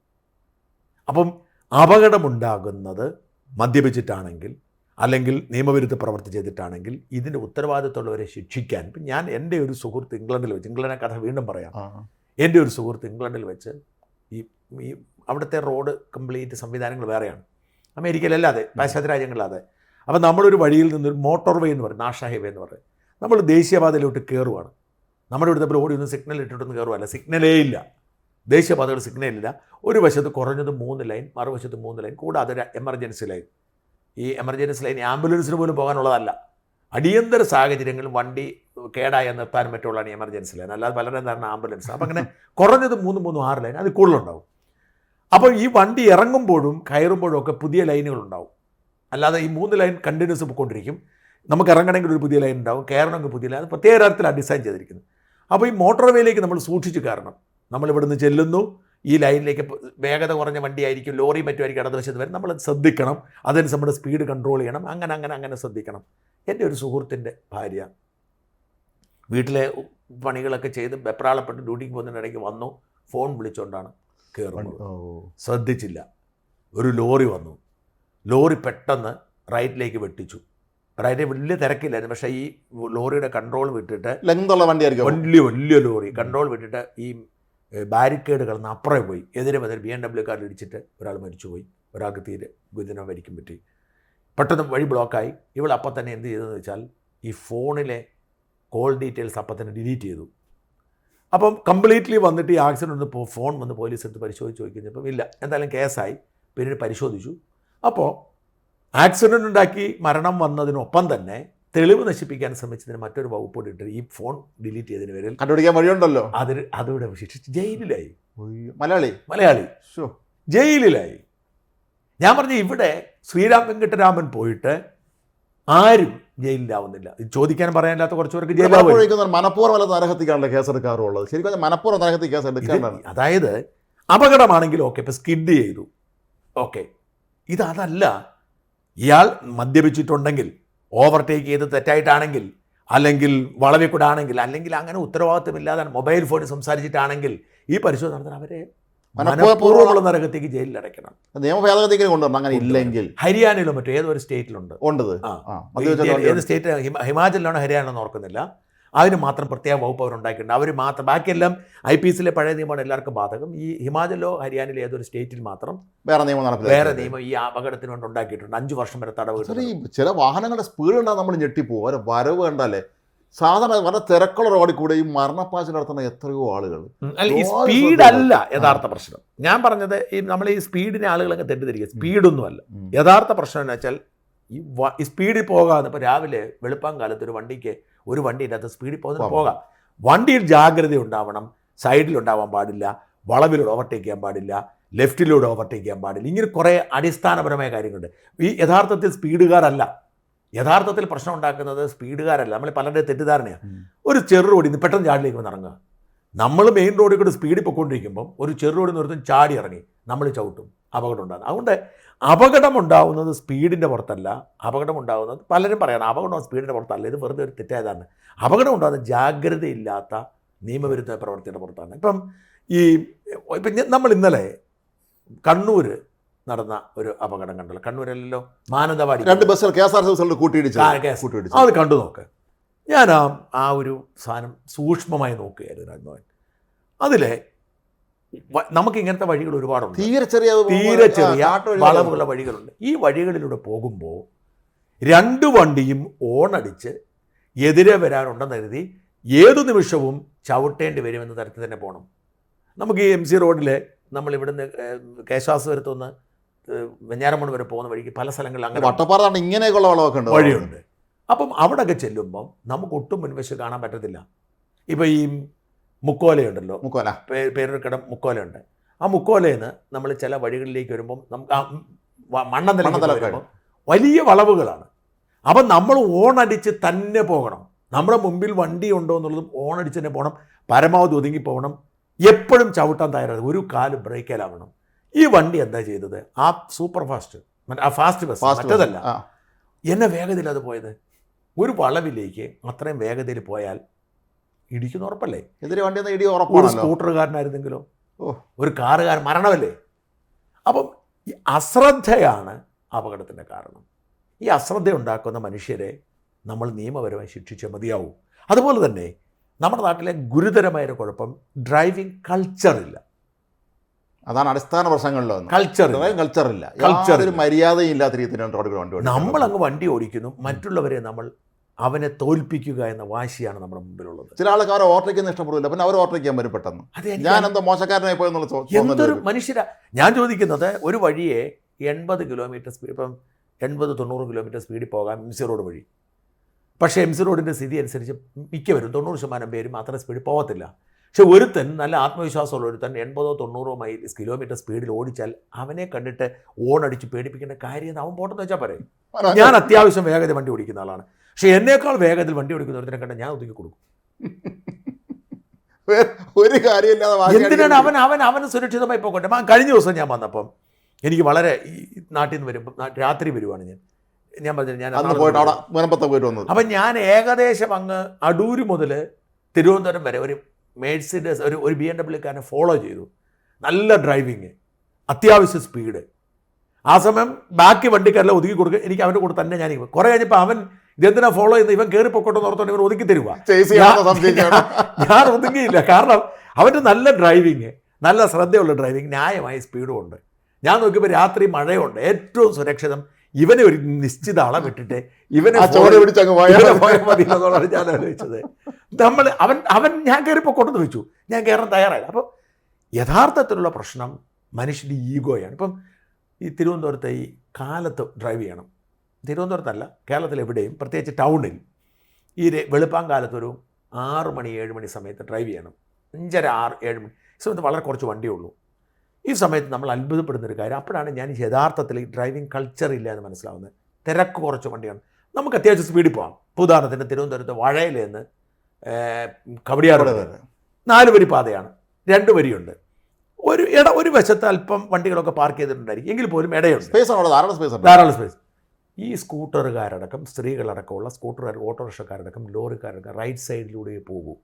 അപ്പം അപകടമുണ്ടാകുന്നത് മദ്യപിച്ചിട്ടാണെങ്കിൽ അല്ലെങ്കിൽ നിയമവിരുദ്ധ പ്രവൃത്തി ചെയ്തിട്ടാണെങ്കിൽ ഇതിൻ്റെ ഉത്തരവാദിത്തമുള്ളവരെ ശിക്ഷിക്കാൻ. ഇപ്പം ഞാൻ എൻ്റെ ഒരു സുഹൃത്ത് ഇംഗ്ലണ്ടിൽ വെച്ച്, ഇംഗ്ലണ്ടിനെ കഥ വീണ്ടും പറയാം, എൻ്റെ ഒരു സുഹൃത്ത് ഇംഗ്ലണ്ടിൽ വെച്ച് ഈ അവിടുത്തെ റോഡ് കംപ്ലീറ്റ് സംവിധാനങ്ങൾ വേറെയാണ്, അമേരിക്കയിലല്ലാതെ പാശ്ചാത്യ രാജ്യങ്ങളിലാതെ. അപ്പം നമ്മളൊരു വഴിയിൽ നിന്നൊരു മോട്ടോർ വേ എന്ന് പറയും, നാഷണൽ ഹൈവേ എന്ന് പറയും, നമ്മൾ ദേശീയപാതയിലോട്ട് കയറുവാണ്. നമ്മുടെ ഇവിടുത്തെ റോഡിൽ സിഗ്നൽ ഇട്ടിട്ടൊന്നും കയറുവല്ല, സിഗ്നലേ ഇല്ല. ദേശീയപാതകൾ സിഗ്നലില്ല. ഒരു വശത്ത് കുറഞ്ഞത് 3 ലൈൻ, മറുവശത്ത് 3 ലൈൻ, കൂടാതെ ഒരു എമർജൻസി ലൈൻ. ഈ എമർജൻസി ലൈൻ ആംബുലൻസിന് പോലും പോകാനുള്ളതല്ല. അടിയന്തര സാഹചര്യങ്ങളിൽ വണ്ടി കേടായ നിർത്താനും മറ്റുള്ളതാണ് എമർജൻസി ലൈൻ, അല്ലാതെ പലരും ധാരണ ആംബുലൻസ്. അപ്പം അങ്ങനെ കുറഞ്ഞത് 3-6 ലൈൻ, അത് കൂടുതലുണ്ടാവും. അപ്പോൾ ഈ വണ്ടി ഇറങ്ങുമ്പോഴും കയറുമ്പോഴും ഒക്കെ പുതിയ ലൈനുകളുണ്ടാവും. അല്ലാതെ ഈ 3 ലൈൻ കണ്ടിന്യൂസ് പോയിക്കൊണ്ടിരിക്കും. നമുക്ക് ഇറങ്ങണമെങ്കിൽ ഒരു പുതിയ ലൈൻ ഉണ്ടാവും, കയറണമെങ്കിൽ പുതിയ ലൈൻ. അത് പ്രത്യേക തരത്തിലാണ് ഡിസൈൻ ചെയ്തിരിക്കുന്നത്. അപ്പോൾ ഈ മോട്ടോർ വേയിലേക്ക് നമ്മൾ സൂക്ഷിച്ച് കയറണം. നമ്മളിവിടുന്ന് ചെല്ലുന്നു, ഈ ലൈനിലേക്ക് വേഗത കുറഞ്ഞ വണ്ടിയായിരിക്കും, ലോറി മറ്റുമായിരിക്കും ഇടതുവശത്ത് വരും. നമ്മൾ ശ്രദ്ധിക്കണം, അതനുസരിച്ച് നമ്മുടെ സ്പീഡ് കൺട്രോൾ ചെയ്യണം. അങ്ങനെ ശ്രദ്ധിക്കണം. എൻ്റെ ഒരു സുഹൃത്തിൻ്റെ ഭാര്യ വീട്ടിലെ പണികളൊക്കെ ചെയ്ത് വെപ്രാളപ്പെട്ട് ഡ്യൂട്ടിക്ക് പോകുന്നതിനിടയ്ക്ക് വന്നു, ഫോൺ വിളിച്ചുകൊണ്ടാണ് കയറുന്നത്. ശ്രദ്ധിച്ചില്ല. ഒരു ലോറി വന്നു. ലോറി പെട്ടെന്ന് റൈറ്റിലേക്ക് വെട്ടിച്ചു. റൈറ്റ് വലിയ തിരക്കില്ലായിരുന്നു, പക്ഷേ ഈ ലോറിയുടെ കൺട്രോൾ വിട്ടിട്ട് വലിയ ലോറി കൺട്രോൾ വിട്ടിട്ട് ഈ ബാരിക്കേഡ് കടന്ന് അപ്പുറം പോയി. എതിരെ BMW കാറിൽ ഇടിച്ചിട്ട് ഒരാൾ മരിച്ചുപോയി, ഒരാൾക്ക് തീരെ ഗുരുതരം മരിക്കും പറ്റി. പെട്ടെന്ന് വഴി ബ്ലോക്കായി. ഇവൾ അപ്പം തന്നെ എന്ത് ചെയ്തതെന്ന് വെച്ചാൽ ഈ ഫോണിലെ കോൾ ഡീറ്റെയിൽസ് അപ്പം തന്നെ ഡിലീറ്റ് ചെയ്തു. അപ്പം കംപ്ലീറ്റ്ലി വന്നിട്ട് ഈ ആക്സിഡൻറ്റ് ഫോൺ വന്ന് പോലീസ് എടുത്ത് പരിശോധിച്ച് ചോദിക്കുന്നപ്പം ഇല്ല, എന്തായാലും കേസായി. പിന്നീട് പരിശോധിച്ചു. അപ്പോൾ ആക്സിഡൻ്റ് ഉണ്ടാക്കി മരണം വന്നതിനൊപ്പം തന്നെ തെളിവ് നശിപ്പിക്കാൻ ശ്രമിച്ചതിന് മറ്റൊരു വകുപ്പോട് ഇട്ട് ഈ ഫോൺ ഡിലീറ്റ് ചെയ്തതിന് പേരിൽ കണ്ടുപിടിക്കാൻ വഴിയുണ്ടല്ലോ. അതോടെ ശിക്ഷിച്ച് ജയിലിലായി. മലയാളി ജയിലിലായി. ഞാൻ പറഞ്ഞു ഇവിടെ ശ്രീരാം വെങ്കിട്ടരാമൻ പോയിട്ട് ആരും ജയിലിലാവുന്നില്ല. ഇത് ചോദിക്കാൻ പറയാനില്ലാത്ത കുറച്ച് പേർക്ക് ജയിലാവും. മനഃപൂർവ്വം നരഹത്യക്കാണല്ലോ കേസ് എടുക്കാറുള്ളത്. ശരിക്കും മനഃപൂർവ്വം നരഹത്യ കേസ് എടുക്കാനാണ്. അതായത് അപകടമാണെങ്കിൽ ഓക്കെ, ഇപ്പം സ്കിഡ് ചെയ്തു, ഓക്കെ. അതല്ല, ഇയാൾ മദ്യപിച്ചിട്ടുണ്ടെങ്കിൽ, ഓവർടേക്ക് ചെയ്ത് തെറ്റായിട്ടാണെങ്കിൽ, അല്ലെങ്കിൽ വളവിൽ കൂടെ ആണെങ്കിൽ, അല്ലെങ്കിൽ അങ്ങനെ ഉത്തരവാദിത്വമില്ലാതെ മൊബൈൽ ഫോണിൽ സംസാരിച്ചിട്ടാണെങ്കിൽ ഈ പരിശോധന നടത്താൻ അവരെ മനഃപൂർവ്വമുള്ള നരകത്തേക്ക് ജയിലിൽ അടയ്ക്കണം. നിയമ ഭേദഗതിക്ക് കൊണ്ടുവരണം. അങ്ങനെ ഇല്ലെങ്കിൽ ഹരിയാനയിലോ മറ്റോ ഏതൊരു സ്റ്റേറ്റിലുണ്ട്. ഏത് സ്റ്റേറ്റ്, ഹിമാചലിലാണോ ഹരിയാനയാണോ ഓർക്കുന്നില്ല, അതിന് മാത്രം പ്രത്യേക വകുപ്പ് അവരുണ്ടാക്കിയിട്ടുണ്ട്. അവർ മാത്രം, ബാക്കിയെല്ലാം IPCയിലെ പഴയ നിയമമാണ് എല്ലാവർക്കും ബാധകം. ഈ ഹിമാചലിലോ ഹരിയാനയിലോ ഏതൊരു സ്റ്റേറ്റിൽ മാത്രം വേറെ നിയമം ഈ അപകടത്തിന് വേണ്ടി ഉണ്ടാക്കിയിട്ടുണ്ട്. 5 വർഷം വരെ തടവ്. ചില വാഹനങ്ങളുടെ സ്പീഡ് ഉണ്ടാകും, നമ്മൾ ഞെട്ടിപ്പോവും. അവരെ വരവ് കണ്ടാലേ. സാധാരണ വളരെ തിരക്കുള്ള റോഡിൽ കൂടെ ഈ മരണപ്പാച്ചിൽ നടത്തുന്ന എത്രയോ ആളുകൾ. ഈ സ്പീഡല്ല യഥാർത്ഥ പ്രശ്നം. ഞാൻ പറഞ്ഞത് നമ്മൾ ഈ സ്പീഡിനെ ആളുകളൊക്കെ തെറ്റിദ്ധരിക്കുക. സ്പീഡൊന്നുമല്ല യഥാർത്ഥ പ്രശ്നം. എന്ന് വെച്ചാൽ ഈ സ്പീഡിൽ പോകാതെ, ഇപ്പോൾ രാവിലെ വെളുപ്പാൻ കാലത്ത് ഒരു വണ്ടിൻ്റെ അകത്ത് സ്പീഡിൽ പോകുന്നത് പോകാം. വണ്ടിയിൽ ജാഗ്രത ഉണ്ടാവണം. സൈഡിൽ ഉണ്ടാവാൻ പാടില്ല, വളവിലൂടെ ഓവർടേക്ക് ചെയ്യാൻ പാടില്ല, ലെഫ്റ്റിലൂടെ ഓവർടേക്ക് ചെയ്യാൻ പാടില്ല. ഇങ്ങനെ കുറേ അടിസ്ഥാനപരമായ കാര്യങ്ങളുണ്ട്. ഈ യഥാർത്ഥത്തിൽ സ്പീഡുകാരല്ല. യഥാർത്ഥത്തിൽ പ്രശ്നം ഉണ്ടാക്കുന്നത് സ്പീഡുകാരല്ല. നമ്മൾ പലരുടെ തെറ്റിദ്ധാരണയാണ്. ഒരു ചെറു റോഡിൽ നിന്ന് പെട്ടെന്ന് ചാടിലേക്ക് ഇറങ്ങുക. നമ്മൾ മെയിൻ റോഡിൽ കൂടെ സ്പീഡിൽ പൊയ്ക്കൊണ്ടിരിക്കുമ്പം ഒരു ചെറു റോഡിൽ നിന്ന് ഒരുത്തും ചാടി ഇറങ്ങി നമ്മൾ ചവിട്ടും, അപകടം ഉണ്ടാകും. അതുകൊണ്ട് അപകടം ഉണ്ടാകുന്നത് സ്പീഡിൻ്റെ പുറത്തല്ല. അപകടം ഉണ്ടാകുന്നത് പലരും പറയണം അപകടം സ്പീഡിൻ്റെ പുറത്തല്ല. ഇത് വെറുതെ ഒരു തെറ്റായതാണ്. അപകടം ഉണ്ടാകുന്നത് ജാഗ്രതയില്ലാത്ത നിയമവിരുദ്ധ പ്രവർത്തിയുടെ പുറത്താണ്. ഇപ്പം നമ്മൾ ഇന്നലെ കണ്ണൂർ നടന്ന ഒരു അപകടം കണ്ടല്ലോ. കണ്ണൂരല്ലോ, മാനന്തവാടി 2 ബസ്സുകൾ KSRTC കൂട്ടിയിടിച്ചു. അത് കണ്ടു നോക്ക്. ഞാൻ ആ ഒരു സാധനം സൂക്ഷ്മമായി നോക്കുകയായിരുന്നു രാജ്മോഹൻ. അതിലെ നമുക്ക് ഇങ്ങനത്തെ വഴികൾ ഒരുപാടുണ്ട്. തീരെ ചെറിയ വളവുള്ള വഴികളുണ്ട്. ഈ വഴികളിലൂടെ പോകുമ്പോൾ 2 വണ്ടിയും ഓണടിച്ച് എതിരെ വരാനുണ്ടെന്ന് കരുതി ഏതു നിമിഷവും ചവിട്ടേണ്ടി വരുമെന്ന തരത്തിൽ തന്നെ പോകണം. നമുക്ക് ഈ MC റോഡിൽ നമ്മളിവിടുന്ന് കേശവാസപുരത്തുനിന്ന് വെഞ്ഞാറമ്മൂട് വരെ പോകുന്ന വഴിക്ക് പല സ്ഥലങ്ങളിൽ അങ്ങനെ വട്ടപ്പാറ ഇങ്ങനെയൊക്കെയുള്ള വളവൊക്കെ ഉണ്ട്, വഴിയുണ്ട്. അപ്പം അവിടെയൊക്കെ ചെല്ലുമ്പം നമുക്ക് ഒട്ടും മുൻവശം കാണാൻ പറ്റത്തില്ല. ഇപ്പം ഈ മുക്കോലയുണ്ടല്ലോ, പേരൂർക്കടം മുക്കോലയുണ്ട്. ആ മുക്കോലയിൽ നിന്ന് നമ്മൾ ചില വഴികളിലേക്ക് വരുമ്പം നമുക്ക് മണ്ണന്തല വരുമ്പം വലിയ വളവുകളാണ്. അപ്പം നമ്മൾ ഓണടിച്ച് തന്നെ പോകണം. നമ്മുടെ മുമ്പിൽ വണ്ടി ഉണ്ടോ എന്നുള്ളതും ഓണടിച്ച് തന്നെ പോകണം. പരമാവധി ഒതുങ്ങിപ്പോകണം. എപ്പോഴും ചവിട്ടാൻ തയ്യാറാണ്. ഒരു കാല് ബ്രേക്കിലാവണം. ഈ വണ്ടി എന്താ ചെയ്തത്? ആ സൂപ്പർ ഫാസ്റ്റ്, ആ ഫാസ്റ്റ് ബസ് മറ്റതല്ല, എന്നെ വേഗതയിൽ അത് പോയത്. ഒരു വളവിലേക്ക് അത്രയും വേഗതയിൽ പോയാൽ ഇടിക്കുന്ന ഉറപ്പല്ലേ? എതിരെ വണ്ടി ഇടി ഉറപ്പാണ്. ഒരു സ്കൂട്ടറുകാരനായിരുന്നെങ്കിലോ, ഒരു കാറുകാരൻ, മരണമല്ലേ? അപ്പം ഈ അശ്രദ്ധയാണ് അപകടത്തിൻ്റെ കാരണം. ഈ അശ്രദ്ധ ഉണ്ടാക്കുന്ന മനുഷ്യരെ നമ്മൾ നിയമപരമായി ശിക്ഷിച്ചേ മതിയാവും. അതുപോലെ തന്നെ നമ്മുടെ നാട്ടിലെ ഗുരുതരമായൊരു കുഴപ്പം ഡ്രൈവിംഗ് കൾച്ചറില്ല. അതാണ് അടിസ്ഥാന പ്രശ്നങ്ങളിലോ. കൾച്ചറില്ല. ഒരു മര്യാദയും ഇല്ലാത്ത രീതിയിലാണ് നമ്മളങ്ങ് വണ്ടി ഓടിക്കുന്നു. മറ്റുള്ളവരെ നമ്മൾ അവനെ തോൽപ്പിക്കുക എന്ന വാശിയാണ് നമ്മുടെ മുമ്പിലുള്ളത്. ചില ആൾക്കാർ ഓവർടേക്കുന്ന ഇഷ്ടപ്പെടില്ല, പിന്നെ അവർ ഓവർടേക്കാൻ വരും പെട്ടെന്ന്. ഞാൻ എന്തോ മോശക്കാരനായി പോയെന്നുള്ള എന്തൊരു മനുഷ്യരാ. ഞാൻ ചോദിക്കുന്നത്, ഒരു വഴിയെ 80 കിലോമീറ്റർ സ്പീഡ്, ഇപ്പം 80-90 കിലോമീറ്റർ സ്പീഡിൽ പോകാം MC റോഡ് വഴി. പക്ഷേ MC റോഡിൻ്റെ സ്ഥിതി അനുസരിച്ച് മിക്കവരും 90% പേരും അത്ര സ്പീഡിൽ പോകത്തില്ല. പക്ഷെ ഒരുത്തൻ, നല്ല ആത്മവിശ്വാസമുള്ള ഒരുത്തൻ 80-90 കിലോമീറ്റർ സ്പീഡിൽ ഓടിച്ചാൽ അവനെ കണ്ടിട്ട് ഓണടിച്ച് പേടിപ്പിക്കേണ്ട കാര്യം അവൻ പോട്ടെന്ന് വെച്ചാൽ പറയും. ഞാൻ അത്യാവശ്യം വേഗത വണ്ടി ഓടിക്കുന്ന ആളാണ്. പക്ഷെ എന്നേക്കാൾ വേഗത്തിൽ വണ്ടി ഓടിക്കുന്ന ഒരുത്തനെ കണ്ട ഞാൻ ഒതുക്കി കൊടുക്കും. ഒരു കാര്യമില്ലാതെ എന്തിനാണ് അവന് സുരക്ഷിതമായി പോകട്ടെ. കഴിഞ്ഞ ദിവസം ഞാൻ വന്നപ്പം എനിക്ക് വളരെ, ഈ നാട്ടിൽ നിന്ന് വരുമ്പം രാത്രി വരുവാണ് ഞാൻ പറഞ്ഞത്, ഞാൻ അപ്പം ഞാൻ ഏകദേശം അങ്ങ് അടൂർ മുതൽ തിരുവനന്തപുരം വരെ ഒരു മേഴ്സിഡസ്, ഒരു BMW കാരനെ ഫോളോ ചെയ്തു. നല്ല ഡ്രൈവിങ്, അത്യാവശ്യം സ്പീഡ്. ആ സമയം ബാക്കി വണ്ടിക്കാരെല്ലാം ഒതുക്കി കൊടുക്കുക. എനിക്ക് അവൻ്റെ കൂടെ തന്നെ ഞാൻ കുറേ കഴിഞ്ഞപ്പോൾ അവൻ ഇതെന്തിനാ ഫോളോ ചെയ്യുന്നത്, ഇവൻ കയറി പൊക്കോട്ടെന്ന് ഓർത്തോണ്ട് ഇവൻ ഒതുക്കി തരുക. ഞാൻ ഒതുങ്ങിയില്ല. കാരണം അവൻ്റെ നല്ല ഡ്രൈവിങ്, നല്ല ശ്രദ്ധയുള്ള ഡ്രൈവിങ്, ന്യായമായ സ്പീഡും ഉണ്ട്. ഞാൻ നോക്കിയപ്പോൾ രാത്രി മഴയുണ്ട്. ഏറ്റവും സുരക്ഷിതം ഇവനെ ഒരു നിശ്ചിത അളവിട്ടിട്ട് ഇവനെ പോയാൽ മതി എന്നുള്ളതാണ് ഞാൻ ആലോചിച്ചത്. ഞാൻ കയറിപ്പോൾ കൊണ്ടുവന്ന് വെച്ചു, ഞാൻ കയറാൻ തയ്യാറായില്ല. അപ്പോൾ യഥാർത്ഥത്തിലുള്ള പ്രശ്നം മനുഷ്യൻ്റെ ഈഗോയാണ്. ഇപ്പം ഈ തിരുവനന്തപുരത്തെ ഈ കാലത്ത് ഡ്രൈവ് ചെയ്യണം, തിരുവനന്തപുരത്തല്ല, കേരളത്തിലെവിടെയും, പ്രത്യേകിച്ച് ടൗണിൽ ഈ വെളുപ്പാങ്കാലത്തൊരു 6 മണി 7 മണി സമയത്ത് ഡ്രൈവ് ചെയ്യണം. 5:30 6 7 മണി ഈ സമയത്ത് വളരെ കുറച്ച് വണ്ടിയേ ഉള്ളൂ. ഈ സമയത്ത് നമ്മൾ അത്ഭുതപ്പെടുന്നൊരു കാര്യം, അപ്പോഴാണ് ഞാൻ യഥാർത്ഥത്തിൽ ഈ ഡ്രൈവിംഗ് കൾച്ചർ ഇല്ല എന്ന് മനസ്സിലാവുന്നത്. തിരക്ക് കുറച്ച് വണ്ടിയാണ്, നമുക്ക് അത്യാവശ്യം സ്പീഡിൽ പോകാം. ഇപ്പോൾ ഉദാഹരണത്തിന് തിരുവനന്തപുരത്ത് വഴയിൽ നിന്ന് കവടിയാർ വരെ 4 വരി പാതയാണ്, 2 വരിയുണ്ട്. ഒരു വശത്ത് അല്പം വണ്ടികളൊക്കെ പാർക്ക് ചെയ്തിട്ടുണ്ടായിരിക്കും, എങ്കിൽ പോലും ഇടയുണ്ട്, ധാരാളം സ്പേസ്. ഈ സ്കൂട്ടറുകാരടക്കം, സ്ത്രീകളടക്കമുള്ള സ്കൂട്ടറുകാർ, ഓട്ടോറിക്ഷക്കാരടക്കം, ലോറിക്കാരടക്കം റൈറ്റ് സൈഡിലൂടെ പോകൂ.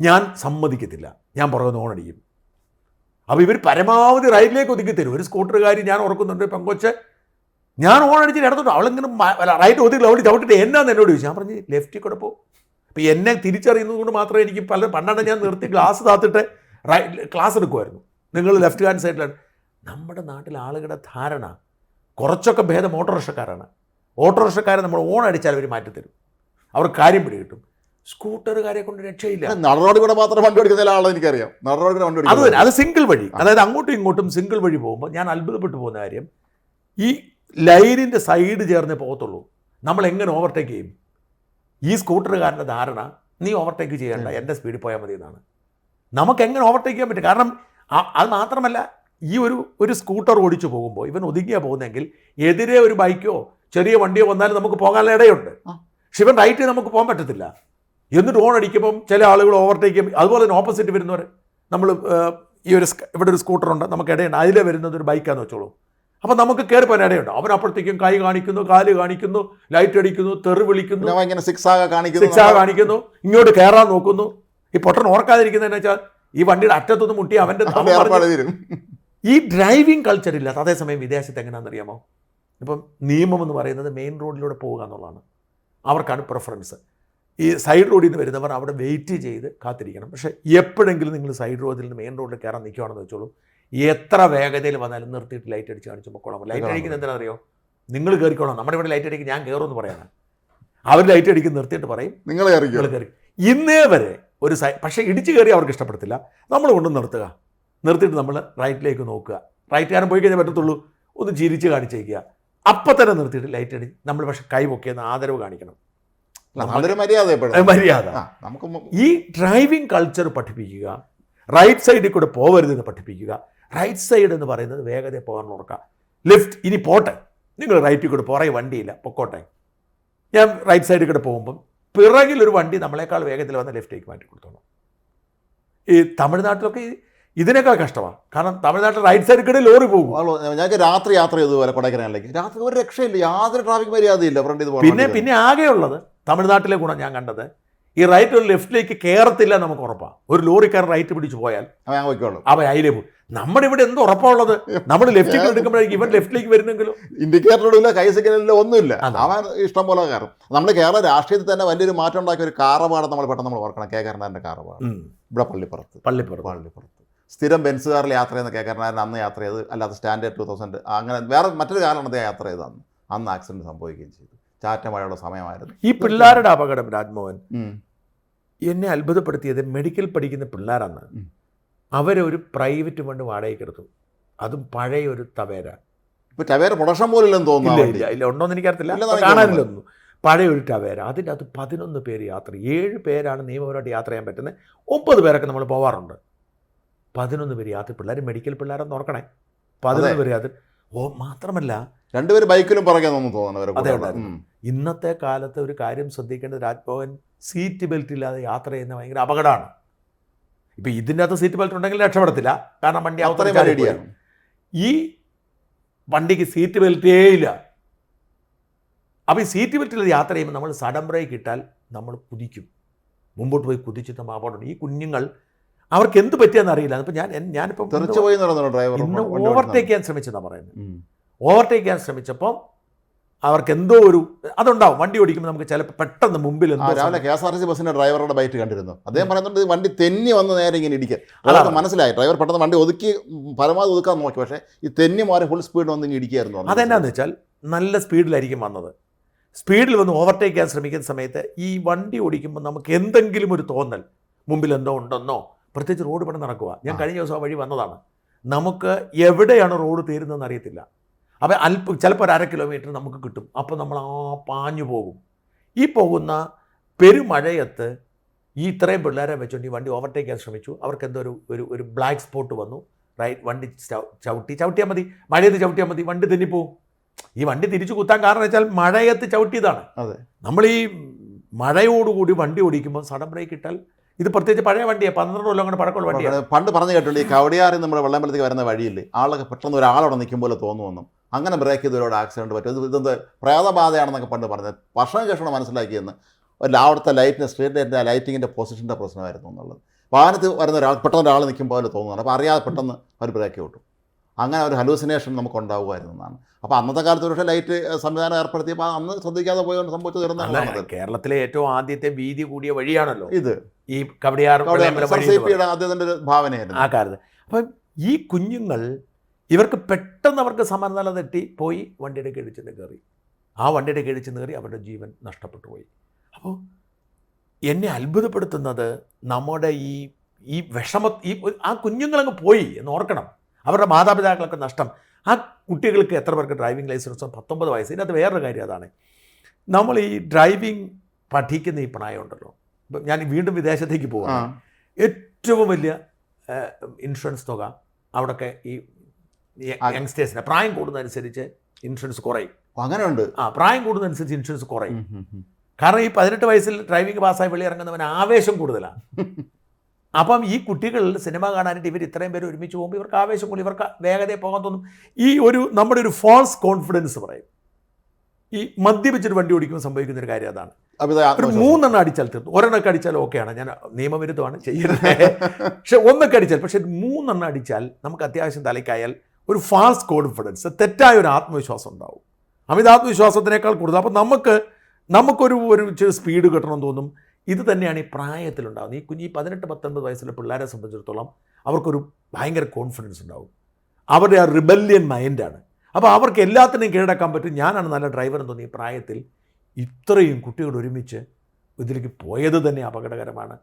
ഞാൻ സമ്മതിക്കത്തില്ല, ഞാൻ പുറകെ ഓണടിക്കും. അപ്പോൾ ഇവർ പരമാവധി റൈറ്റിലേക്ക് ഒതുക്കി തരും. ഒരു സ്കൂട്ടറുകാരി ഞാൻ ഓർക്കുന്നുണ്ട്, പെങ്കൊച്ച്, ഞാൻ ഓണടിച്ചിട്ട് ഇടത്തോട്ട് അവളിങ്ങനെ റൈറ്റ് ഒതുക്കി അവൾ ചവിട്ടിട്ട് എന്നാന്ന് എന്നോട് ചോദിച്ചു. ഞാൻ പറഞ്ഞ് ലെഫ്റ്റിൽ കൂടെ പോകും. അപ്പോൾ എന്നെ തിരിച്ചറിയുന്നത് കൊണ്ട് മാത്രമേ എനിക്ക് പണ്ടാണ് ഞാൻ നിർത്തി ഗ്ലാസ് താത്തിട്ട് ക്ലാസ് എടുക്കുമായിരുന്നു. നിങ്ങൾ ലെഫ്റ്റ് ഹാൻഡ് സൈഡിലാണ്. നമ്മുടെ നാട്ടിലെ ആളുകളുടെ ധാരണ കുറച്ചൊക്കെ ഭേദം ഓട്ടോറിക്ഷക്കാരാണ്. ഓട്ടോറിക്ഷക്കാരെ നമ്മൾ ഓണടിച്ചാൽ അവർ മാറ്റിത്തരും, അവർ കാര്യം പിടികിട്ടും. സ്കൂട്ടറുകാരെ കൊണ്ട് രക്ഷയില്ല. നടറോഡിൽ കൂടെ മാത്രം വണ്ടി ഓടിക്കുന്ന ആളെ എനിക്കറിയാം. അത് സിംഗിൾ വഴി, അതായത് അങ്ങോട്ടും ഇങ്ങോട്ടും സിംഗിൾ വഴി പോകുമ്പോൾ ഞാൻ അത്ഭുതപ്പെട്ടു പോകുന്ന കാര്യം, ഈ ലൈനിൻ്റെ സൈഡ് ചേർന്നേ പോകത്തുള്ളൂ. നമ്മൾ എങ്ങനെ ഓവർടേക്ക് ചെയ്യും? ഈ സ്കൂട്ടറുകാരൻ്റെ ധാരണ നീ ഓവർടേക്ക് ചെയ്യേണ്ട, എൻ്റെ സ്പീഡിൽ പോയാൽ മതി എന്നാണ്. നമുക്ക് എങ്ങനെ ഓവർടേക്ക് ചെയ്യാൻ പറ്റും? കാരണം അത് മാത്രമല്ല, ഈ ഒരു സ്കൂട്ടർ ഓടിച്ചു പോകുമ്പോൾ ഇവൻ ഒതുങ്ങിയാൽ പോകുന്നതെങ്കിൽ എതിരെ ഒരു ബൈക്കോ ചെറിയ വണ്ടിയോ വന്നാലും നമുക്ക് പോകാനുള്ള ഇടയുണ്ട്. പക്ഷെ ഇവൻ റൈറ്റിൽ നമുക്ക് പോകാൻ പറ്റത്തില്ല. എന്നിട്ട് ഓൺ അടിക്കുമ്പം ചില ആളുകൾ ഓവർടേക്ക് ചെയ്യും. അതുപോലെ തന്നെ ഓപ്പോസിറ്റ് വരുന്നവർ, നമ്മൾ ഇവിടെ ഒരു സ്കൂട്ടറുണ്ട്, നമുക്ക് ഇടയുണ്ട്, അതിലെ വരുന്നത് ഒരു ബൈക്കാന്ന് വെച്ചോളൂ. അപ്പം നമുക്ക് കയറി പോകാൻ ഇടയുണ്ട്. അവൻ അപ്പോഴത്തേക്കും കൈ കാണിക്കുന്നു, കാല് കാണിക്കുന്നു, ലൈറ്റ് അടിക്കുന്നു, തെറി വിളിക്കുന്നു, സിക്സാക കാണിക്കുന്നു, ഇങ്ങോട്ട് കയറാൻ നോക്കുന്നു. ഈ പൊട്ടൻ ഓർക്കാതിരിക്കുന്നതെന്ന് വെച്ചാൽ ഈ വണ്ടിയുടെ അറ്റത്തൊന്ന് മുട്ടി അവൻ്റെ ഈ ഡ്രൈവിംഗ് കൾച്ചർ ഇല്ലാത്ത. അതേസമയം വിദേശത്ത് എങ്ങനെയാണെന്നറിയാമോ? ഇപ്പം നിയമം എന്ന് പറയുന്നത് മെയിൻ റോഡിലൂടെ പോവുക എന്നുള്ളതാണ്. അവർക്കാണ് പ്രിഫറൻസ്. ഈ സൈഡ് റോഡിൽ നിന്ന് വരുന്നവർ അവിടെ വെയിറ്റ് ചെയ്ത് കാത്തിരിക്കണം. പക്ഷേ എപ്പോഴെങ്കിലും നിങ്ങൾ സൈഡ് റോഡിൽ നിന്ന് മെയിൻ റോഡിൽ കയറാൻ നിൽക്കുകയാണെന്ന് വെച്ചോളൂ, എത്ര വേഗതയിൽ വന്നാലും നിർത്തിയിട്ട് ലൈറ്റ് അടിച്ച് കാണിച്ച് പൊക്കോളാം. ലൈറ്റ് അടിക്കുന്നത് എന്തിനാണെന്നറിയോ? നിങ്ങൾ കയറിക്കോളാം, നമ്മുടെ ഇവിടെ ലൈറ്റ് അടിക്കും, ഞാൻ കയറുമെന്ന് പറയാനാണ്. അവർ ലൈറ്റ് അടിക്കും, നിർത്തിയിട്ട് പറയും നിങ്ങൾ കയറി. ഇന്നേ വരെ പക്ഷേ ഇടിച്ച് കയറി അവർക്ക് ഇഷ്ടപ്പെടത്തില്ല. നമ്മൾ കൊണ്ട് നിർത്തിയിട്ട് നമ്മൾ റൈറ്റിലേക്ക് നോക്കുക. റൈറ്റുകാരൻ പോയി കഴിഞ്ഞാൽ പറ്റത്തുള്ളൂ, ഒന്ന് ചിരിച്ച് കാണിച്ചേക്കുക. അപ്പം തന്നെ നിർത്തിയിട്ട് ലൈറ്റ് അടി. നമ്മൾ പക്ഷേ കൈ പൊക്കിയെന്ന് ആദരവ് കാണിക്കണം. മര്യാദ. ഈ ഡ്രൈവിംഗ് കൾച്ചർ പഠിപ്പിക്കുക, റൈറ്റ് സൈഡിൽ കൂടെ പോകരുതെന്ന് പഠിപ്പിക്കുക. റൈറ്റ് സൈഡ് എന്ന് പറയുന്നത് വേഗത പോകാൻ ഓർക്കുക. ലെഫ്റ്റ് ഇനി പോട്ടെ, നിങ്ങൾ റൈറ്റിൽ കൂടെ പുറകെ വണ്ടിയില്ല, പൊക്കോട്ടെ. ഞാൻ റൈറ്റ് സൈഡിൽ കൂടെ പോകുമ്പം പിറകിലൊരു വണ്ടി നമ്മളെക്കാൾ വേഗത്തിൽ വന്ന് ലെഫ്റ്റിലേക്ക് മാറ്റി കൊടുത്തോളൂ. ഈ തമിഴ്നാട്ടിലൊക്കെ ഇതിനേക്കാൾ കഷ്ടമാണ്. കാരണം തമിഴ്നാട്ടിൽ റൈറ്റ് സൈഡിൽ കൂടെ ലോറി പോകും. ഞങ്ങൾക്ക് രാത്രി യാത്ര ചെയ്തതുപോലെ കൊടൈക്കനാലിലേക്ക് രാത്രി ഒരു രക്ഷയില്ല, യാതൊരു ട്രാഫിക് മര്യാദയില്ല. പിന്നെ ആകെയുള്ളത് തമിഴ്നാട്ടിലെ ഗുണം ഞാൻ കണ്ടത്, ഈ റൈറ്റ് ഒരു ലെഫ്റ്റിലേക്ക് കയറത്തില്ല നമുക്ക് ഉറപ്പാണ്. ഒരു ലോറിക്കാരൻ റൈറ്റ് പിടിച്ച് പോയാൽ അവൻ അതിലേ പോകും. നമ്മുടെ ഇവിടെ എന്ത് ഉറപ്പുള്ളത്? നമ്മൾ ലെഫ്റ്റിലേക്ക് എടുക്കുമ്പോഴേക്കും ഇവൻ ലെഫ്റ്റിലേക്ക് വരുന്നെങ്കിലും ഇൻഡിക്കേറ്ററില്ല, കൈ സിഗ്നലില്ല, ഒന്നുമില്ല. അവൻ ഇഷ്ടം പോലെ കയറും. നമ്മൾ കേരള രാഷ്ട്രീയത്തിൽ തന്നെ വലിയൊരു മാറ്റം ഉണ്ടാക്കിയ ഒരു കാറപാട് നമ്മൾ പെട്ടെന്ന് ഓർക്കണം. കെ കരുണാകരൻ്റെ കാറപാട് ഇവിടെ പള്ളിപ്പുറത്ത് സ്ഥിരം ബെൻസുകാരിൽ യാത്ര ചെയ്യുന്ന കെ കരുണാകരൻ അന്ന് യാത്ര ചെയ്ത്, അല്ലാതെ സ്റ്റാൻഡേർഡ് 2000 അങ്ങനെ വേറെ മറ്റൊരു കാരണമാണ് അദ്ദേഹം യാത്ര ചെയ്തത്. അന്ന് ആക്സിഡൻറ്റ് സംഭവിക്കുകയും ചെയ്തു. ചാറ്റ മഴയുള്ള സമയമായിരുന്നു. ഈ പിള്ളേരുടെ അപകടം രാജ്മോഹൻ എന്നെ അത്ഭുതപ്പെടുത്തിയത്, മെഡിക്കൽ പഠിക്കുന്ന പിള്ളേരാണ്. അവരൊരു പ്രൈവറ്റ് ഫണ്ട് വാടകയ്ക്ക് എടുത്തു, അതും പഴയ ഒരു ടവേര. ഇപ്പോൾ ടവേര പ്രൊഡക്ഷൻ പോലില്ലെന്ന് തോന്നുന്നു. ഇല്ല ഉണ്ടോയെന്ന് എനിക്കറിയത്തില്ല, കാണാനില്ലൊന്നും. പഴയ ഒരു ടവേര, അതിൻ്റെ അകത്ത് 11 പേര് യാത്ര. 7 പേരാണ് നിയമപരമായിട്ട് യാത്ര ചെയ്യാൻ പറ്റുന്നത്. 9 പേരൊക്കെ നമ്മൾ പോവാറുണ്ട്. 11 പേര് യാത്ര. പിള്ളേർ മെഡിക്കൽ പിള്ളേരെന്ന് ഓർക്കണേ. 11 പേര് യാത്ര. മാത്രമല്ല 2 പേര് ബൈക്കിലും പുറകെ തോന്നുന്നു. അതെ. ഇന്നത്തെ കാലത്ത് ഒരു കാര്യം ശ്രദ്ധിക്കേണ്ടത്, രാജ്ഭവൻ സീറ്റ് ബെൽറ്റ് ഇല്ലാതെ യാത്ര ചെയ്യുന്ന ഭയങ്കര അപകടമാണ്. ഇപ്പം ഇതിൻ്റെ അകത്ത് സീറ്റ് ബെൽറ്റ് ഉണ്ടെങ്കിൽ രക്ഷപ്പെടത്തില്ല, കാരണം വണ്ടി അത്രയും. ഈ വണ്ടിക്ക് സീറ്റ് ബെൽറ്റേ ഇല്ല. അപ്പോൾ ഈ സീറ്റ് ബെൽറ്റിൽ യാത്ര ചെയ്യുമ്പോൾ നമ്മൾ സഡൻ ബ്രേക്ക് ഇട്ടാൽ നമ്മൾ കുതിക്കും, മുമ്പോട്ട് പോയി കുതിച്ചിട്ട് അപകടം. ഈ കുഞ്ഞുങ്ങൾ അവർക്ക് എന്ത് പറ്റിയെന്ന് അറിയില്ല. അപ്പം ഞാനിപ്പം ഇന്ന് ഓവർടേക്ക് ചെയ്യാൻ ശ്രമിച്ചതാണ് പറയുന്നത്. ഓവർടേക്ക് ചെയ്യാൻ ശ്രമിച്ചപ്പോൾ അവർക്ക് എന്തോ ഒരു അതുണ്ടാവും. വണ്ടി ഓടിക്കുമ്പോൾ നമുക്ക് ചിലപ്പോൾ പെട്ടെന്ന് മുമ്പിൽ രാവിലെ KSRTC ബസ്സിൻ്റെ ഡ്രൈവറുടെ ബൈറ്റ് കണ്ടിരുന്നു. അദ്ദേഹം പറയുന്നുണ്ട് വണ്ടി തെന്നി വന്ന് നേരെ ഇങ്ങനെ ഇടിക്കുക. അതൊക്കെ മനസ്സിലായി. ഡ്രൈവർ പെട്ടെന്ന് വണ്ടി ഒതുക്കി പരമാവധി ഒതുക്കാൻ നോക്കി, പക്ഷേ ഈ തെന്നി മാറി ഫുൾ സ്പീഡ് വന്ന് ഇങ്ങനെ ഇടിക്കുകയായിരുന്നു. അതെന്നാന്ന് വെച്ചാൽ നല്ല സ്പീഡിലായിരിക്കും വന്നത്. സ്പീഡിൽ വന്ന് ഓവർടേക്ക് ചെയ്യാൻ ശ്രമിക്കുന്ന സമയത്ത് ഈ വണ്ടി ഓടിക്കുമ്പോൾ നമുക്ക് എന്തെങ്കിലും ഒരു തോന്നൽ, മുമ്പിൽ എന്തോ ഉണ്ടെന്നോ. പ്രത്യേകിച്ച് റോഡ് പണി നടക്കുക. ഞാൻ കഴിഞ്ഞ ദിവസം വഴി വന്നതാണ്. നമുക്ക് എവിടെയാണ് റോഡ് തീരുന്നതെന്ന് അറിയത്തില്ല. അപ്പോൾ ചിലപ്പോൾ 1/2 കിലോമീറ്റർ നമുക്ക് കിട്ടും. അപ്പോൾ നമ്മൾ പാഞ്ഞു പോകും. ഈ പോകുന്ന പെരുമഴയത്ത് ഈ ഇത്രയും പിള്ളേരെ വെച്ചുകൊണ്ട് ഈ വണ്ടി ഓവർടേക്ക് ചെയ്യാൻ ശ്രമിച്ചു. അവർക്ക് എന്തോ ഒരു ബ്ലാക്ക് സ്പോട്ട് വന്നു. റൈറ്റ്, വണ്ടി ചവിട്ടിയാൽ മതി, മഴയത്ത് ചവിട്ടിയാൽ മതി, വണ്ടി തെന്നിപ്പോവും. ഈ വണ്ടി തിരിച്ചു കുത്താൻ കാരണം വെച്ചാൽ മഴയത്ത് ചവിട്ടിയതാണ്. അതെ, നമ്മൾ ഈ മഴയോടുകൂടി വണ്ടി ഓടിക്കുമ്പോൾ സഡൻ ബ്രേക്ക് ഇട്ടാൽ, ഇത് പ്രത്യേകിച്ച് പഴയ വണ്ടിയാണ്, 12 കൊല്ലം കൊണ്ട് പഴക്കമുള്ള വണ്ടിയാണ്. പണ്ട് പറഞ്ഞു കേട്ടിട്ടുണ്ട്, ഈ കവടിയാറിൽ നമ്മുടെ വെള്ളമ്പലത്തേക്ക് വരുന്ന വഴിയില്ലേ, ആളൊക്കെ പെട്ടെന്ന് ഒരാളവിടെ നിൽക്കും പോലെ തോന്നുമെന്നും, അങ്ങനെ ബ്രേക്ക് ചെയ്ത് ഒരുപാട് ആക്സിഡൻറ്റ് പറ്റും. ഇതെന്ത് പ്രേതബാധയാണെന്നൊക്കെ പണ്ട് പറഞ്ഞത്. വർഷം ശേഷമാണ് മനസ്സിലാക്കിയെന്ന് അവിടുത്തെ ലൈറ്റിൻ്റെ സ്ട്രീറ്റ് ലൈറ്റിൻ്റെ ലൈറ്റിങ്ങിൻ്റെ പൊസിഷൻ്റെ പ്രശ്നമായിരുന്നു എന്നുള്ളത്. വാഹനത്തിൽ വരുന്ന ഒരാൾ പെട്ടെന്ന് ഒരാൾ നിൽക്കും പോലെ തോന്നുന്നതാണ്. അപ്പോൾ അറിയാതെ പെട്ടെന്ന് ഒരു ബ്രേക്ക് കിട്ടും. അങ്ങനെ ഒരു ഹലൂസിനേഷൻ നമുക്ക് ഉണ്ടാവുമായിരുന്നു എന്നാണ്. അപ്പോൾ അന്നത്തെ കാലത്ത് പക്ഷേ ലൈറ്റ് സംവിധാനം ഏർപ്പെടുത്തിയപ്പോൾ അന്ന് ശ്രദ്ധിക്കാതെ പോയതുകൊണ്ട് സംഭവിച്ചു തീർന്നതാണ്. കേരളത്തിലെ ഏറ്റവും ആദ്യത്തെ വീതി കൂടിയ വഴിയാണല്ലോ ഇത്, ഈ കവടിയാർ അദ്ദേഹത്തിൻ്റെ ഒരു ഭാവനയായിരുന്നു ആ കാലത്ത്. അപ്പം ഈ കുഞ്ഞുങ്ങൾ ഇവർക്ക് പെട്ടെന്ന് അവർക്ക് സമനില തെറ്റി പോയി വണ്ടിയുടെ കിഴിച്ചിട്ട് കയറി. ആ വണ്ടിയുടെ കിഴിച്ച് കയറി അവരുടെ ജീവൻ നഷ്ടപ്പെട്ടു പോയി. അപ്പോൾ എന്നെ അത്ഭുതപ്പെടുത്തുന്നത് നമ്മുടെ ഈ ആ കുഞ്ഞുങ്ങളങ്ങ് പോയി എന്ന് ഓർക്കണം. അവരുടെ മാതാപിതാക്കളൊക്കെ നഷ്ടം. ആ കുട്ടികൾക്ക് എത്ര പേർക്ക് ഡ്രൈവിംഗ് ലൈസൻസും 19 വയസ്സ്. ഇതിനകത്ത് വേറൊരു കാര്യം അതാണ്, നമ്മൾ ഈ ഡ്രൈവിംഗ് പഠിക്കുന്ന ഈ പ്രായമുണ്ടല്ലോ, ഇപ്പം ഞാൻ വീണ്ടും വിദേശത്തേക്ക് പോകാം, ഏറ്റവും വലിയ ഇൻഷുറൻസ് തുക അവിടെയൊക്കെ ഈ യങ്സ്റ്റേഴ്സിന് പ്രായം കൂടുന്നതനുസരിച്ച് ഇൻഷുറൻസ് കുറയും. അങ്ങനെയുണ്ട്. പ്രായം കൂടുന്നതനുസരിച്ച് ഇൻഷുറൻസ് കുറയും. കാരണം ഈ 18 വയസ്സിൽ ഡ്രൈവിംഗ് പാസ്സായി വെളി ഇറങ്ങുന്നവന് ആവേശം കൂടുതലാണ്. അപ്പം ഈ കുട്ടികൾ സിനിമ കാണാനായിട്ട് ഇവർ ഇത്രയും പേര് ഒരുമിച്ച് പോകുമ്പോൾ ഇവർക്ക് ആവേശം കൂടുതൽ, ഇവർക്ക് വേഗതയിൽ പോകാൻ തോന്നും. ഈ നമ്മുടെ ഒരു ഫാൾസ് കോൺഫിഡൻസ് പറയും. ഈ മദ്യപിച്ചൊരു വണ്ടി ഓടിക്കുമ്പോൾ സംഭവിക്കുന്ന ഒരു കാര്യം അതാണ്. ഒരു 3 എണ്ണം അടിച്ചാൽ തീർന്നു. ഒരെണ്ണമൊക്കെ അടിച്ചാൽ ഓക്കെയാണ്, ഞാൻ നിയമവിരുദ്ധമാണ് ചെയ്യുന്നത്. പക്ഷെ ഒന്നൊക്കെ അടിച്ചാൽ, പക്ഷെ 3 എണ്ണം അടിച്ചാൽ നമുക്ക് അത്യാവശ്യം തലയ്ക്കായാൽ ഒരു ഫാൾസ് കോൺഫിഡൻസ്, തെറ്റായ ഒരു ആത്മവിശ്വാസം ഉണ്ടാവും, അമിതാത്മവിശ്വാസത്തിനേക്കാൾ കൂടുതൽ. അപ്പം നമുക്കൊരു സ്പീഡ് കിട്ടണമെന്ന് തോന്നും. ഇത് തന്നെയാണ് ഈ പ്രായത്തിലുണ്ടാകുന്നത്. ഈ 18-19 വയസ്സിലെ പിള്ളേരെ സംബന്ധിച്ചിടത്തോളം അവർക്കൊരു ഭയങ്കര കോൺഫിഡൻസ് ഉണ്ടാവും. അവരുടെ ആ റിബല്യൻ മൈൻഡാണ്. അപ്പോൾ അവർക്ക് എല്ലാത്തിനെയും കീഴടക്കാൻ പറ്റും. ഞാനാണ് നല്ല ഡ്രൈവർ എന്ന് തോന്നി. ഈ പ്രായത്തിൽ ഇത്രയും കുട്ടികൾ ഒരുമിച്ച് ഇതിലേക്ക് പോയത് തന്നെ അപകടകരമാണ്.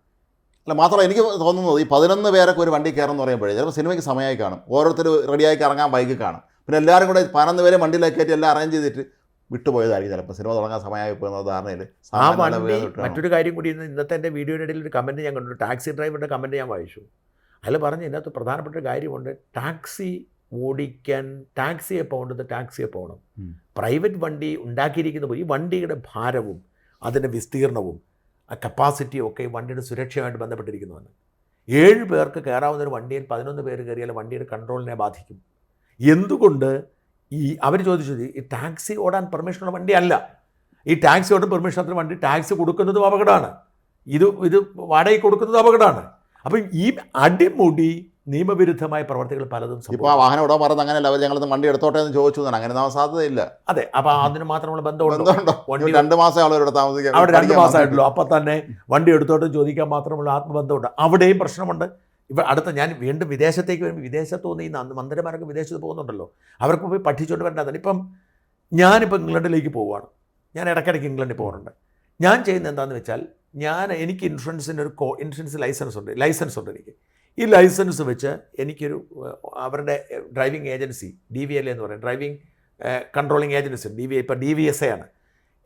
അല്ല, മാത്രമല്ല എനിക്ക് തോന്നുന്നത് ഈ 11 പേരൊക്കെ ഒരു വണ്ടി കയറുമെന്ന് പറയുമ്പോഴേ ചിലപ്പോൾ സിനിമയ്ക്ക് സമയമായി കാണും, ഓരോരുത്തർ റെഡിയാക്കി ഇറങ്ങാൻ ബൈക്ക് കാണും, പിന്നെ എല്ലാവരും കൂടെ 11 പേരെ വണ്ടിയിലേക്ക് കയറ്റി എല്ലാം അറേഞ്ച് ചെയ്തിട്ട് വിട്ടുപോയതായിരിക്കും ചിലപ്പോൾ സിനിമ തുടങ്ങാൻ സമയമായി പോകുന്ന ധാരണയിൽ. ആ വണ്ടി മറ്റൊരു കാര്യം കൂടി, ഇന്നത്തെ എൻ്റെ വീഡിയോയുടെ ഇടയിൽ ഒരു കമൻറ്റ് ഞാൻ കണ്ടു, ടാക്സി ഡ്രൈവറുടെ കമൻറ്റ് ഞാൻ വായിച്ചു. അതിൽ പറഞ്ഞ് ഇതിനകത്ത് പ്രധാനപ്പെട്ട ഒരു കാര്യമുണ്ട്, ടാക്സി ഓടിക്കാൻ ടാക്സിയെ പോകേണ്ടത് ടാക്സിയെ പോകണം. പ്രൈവറ്റ് വണ്ടി ഉണ്ടാക്കിയിരിക്കുന്ന ഈ വണ്ടിയുടെ ഭാരവും അതിൻ്റെ വിസ്തീർണവും ആ കപ്പാസിറ്റിയും ഒക്കെ വണ്ടിയുടെ സുരക്ഷയുമായിട്ട് ബന്ധപ്പെട്ടിരിക്കുന്നതാണ്. 7 പേർക്ക് കയറാവുന്ന ഒരു വണ്ടിയിൽ 11 പേര് കയറിയാൽ വണ്ടിയുടെ കൺട്രോളിനെ ബാധിക്കും. എന്തുകൊണ്ട് അവർ ചോദിച്ചത്, ഈ ടാക്സി ഓടാൻ പെർമിഷനുള്ള വണ്ടി അല്ല, ഈ ടാക്സി ഓടാൻ പെർമിഷനത്തിന് വണ്ടി ടാക്സി കൊടുക്കുന്നതും അപകടമാണ്, ഇത് വാടകയ്ക്ക് കൊടുക്കുന്നതും അപകടമാണ്. അപ്പം ഈ അടിമുടി നിയമവിരുദ്ധമായ പ്രവർത്തികൾ പലതും ഇപ്പോൾ ആ വാഹനം ഓടാൻ പറയുന്നത് അങ്ങനെയല്ല, അവർ ഞങ്ങളത് വണ്ടി എടുത്തോട്ടെ എന്ന് ചോദിച്ചു, അങ്ങനെ സാധ്യതയില്ല. അതെ, അപ്പോൾ അതിന് മാത്രമുള്ള ബന്ധമുണ്ടോ? 2 മാസം അവരോട് താമസിക്കാം, അവിടെ 2 മാസമായിട്ടുള്ളൂ, അപ്പം തന്നെ വണ്ടി എടുത്തോട്ട് ചോദിക്കാൻ മാത്രമുള്ള ആത്മബന്ധമുണ്ട്. അവിടെയും പ്രശ്നമുണ്ട്. ഞാൻ വീണ്ടും വിദേശത്തേക്ക് വരുമ്പോൾ വിദേശത്ത് തോന്നി മന്ത്രിമാരൊക്കെ വിദേശത്ത് പോകുന്നുണ്ടല്ലോ, അവർക്ക് പോയി പഠിച്ചുകൊണ്ട് വരേണ്ടതാണ്. ഞാനിപ്പോൾ ഇംഗ്ലണ്ടിലേക്ക് പോവുകയാണ്, ഞാൻ ഇടയ്ക്കിടയ്ക്ക് ഇംഗ്ലണ്ടിൽ പോകാറുണ്ട്. ഞാൻ ചെയ്യുന്നത് എന്താണെന്ന് വെച്ചാൽ, എനിക്ക് ഇൻഷുറൻസിൻ്റെ ഇൻഷുറൻസ് ലൈസൻസ് ഉണ്ട് എനിക്ക്. ഈ ലൈസൻസ് വെച്ച് എനിക്കൊരു അവരുടെ ഡ്രൈവിംഗ് ഏജൻസി DVLA എന്ന് പറയും, ഡ്രൈവിംഗ് കൺട്രോളിങ് ഏജൻസി, ഇപ്പോൾ DVSA ആണ്.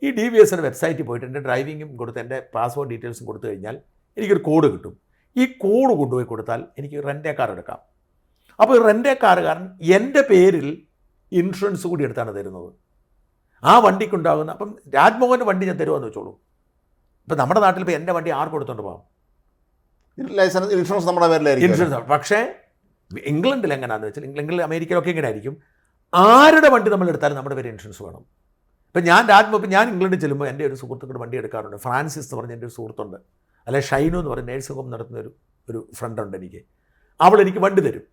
ഈ DVSAയുടെ വെബ്സൈറ്റിൽ പോയിട്ട് എൻ്റെ ഡ്രൈവിങ്ങും കൊടുത്ത് എൻ്റെ പാസ്പോർട്ട് ഡീറ്റെയിൽസും കൊടുത്തു കഴിഞ്ഞാൽ എനിക്കൊരു കോഡ് കിട്ടും. ഈ കോഡ് കൊണ്ടുപോയി കൊടുത്താൽ എനിക്ക് റെൻ്റേ കാർ എടുക്കാം. അപ്പോൾ റെൻ്റേ കാറുകാരൻ എൻ്റെ പേരിൽ ഇൻഷുറൻസ് കൂടി എടുത്താണ് തരുന്നത്. ആ വണ്ടിക്കുണ്ടാകുന്ന, അപ്പം രാജ്മോഹൻ്റെ വണ്ടി ഞാൻ തരുമെന്ന് വെച്ചോളൂ. ഇപ്പം നമ്മുടെ നാട്ടിൽ ഇപ്പോൾ എൻ്റെ വണ്ടി ആർക്ക് കൊടുത്തോണ്ട് പോകാം? ലൈസൻസ് ഇൻഷുറൻസ് നമ്മുടെ പേരിലായിരിക്കും. ഇൻഷുറൻസ്. പക്ഷേ ഇംഗ്ലണ്ടിൽ എങ്ങനെയാണെന്ന് വെച്ചാൽ, ഇംഗ്ലണ്ടിൽ അമേരിക്കയിലൊക്കെ ഇങ്ങനെ ആയിരിക്കും, ആരുടെ വണ്ടി നമ്മൾ എടുത്താലും നമ്മുടെ പേര് ഇൻഷുറൻസ് വേണം. ഇപ്പം ഞാൻ ഇംഗ്ലണ്ടിൽ ചെല്ലുമ്പോൾ എൻ്റെ ഒരു സുഹൃത്തുക്കളുടെ വണ്ടി എടുക്കാറുണ്ട്. ഫ്രാൻസിസ് എന്ന് പറഞ്ഞ എൻ്റെ ഒരു സുഹൃത്തുണ്ട്, അല്ലെ ഷൈനു എന്ന് പറഞ്ഞ നേഴ്സിംഗ് ഹോം നടത്തുന്ന ഒരു ഫ്രണ്ടുണ്ട് എനിക്ക്. അവൾ എനിക്ക് വണ്ടി തരും.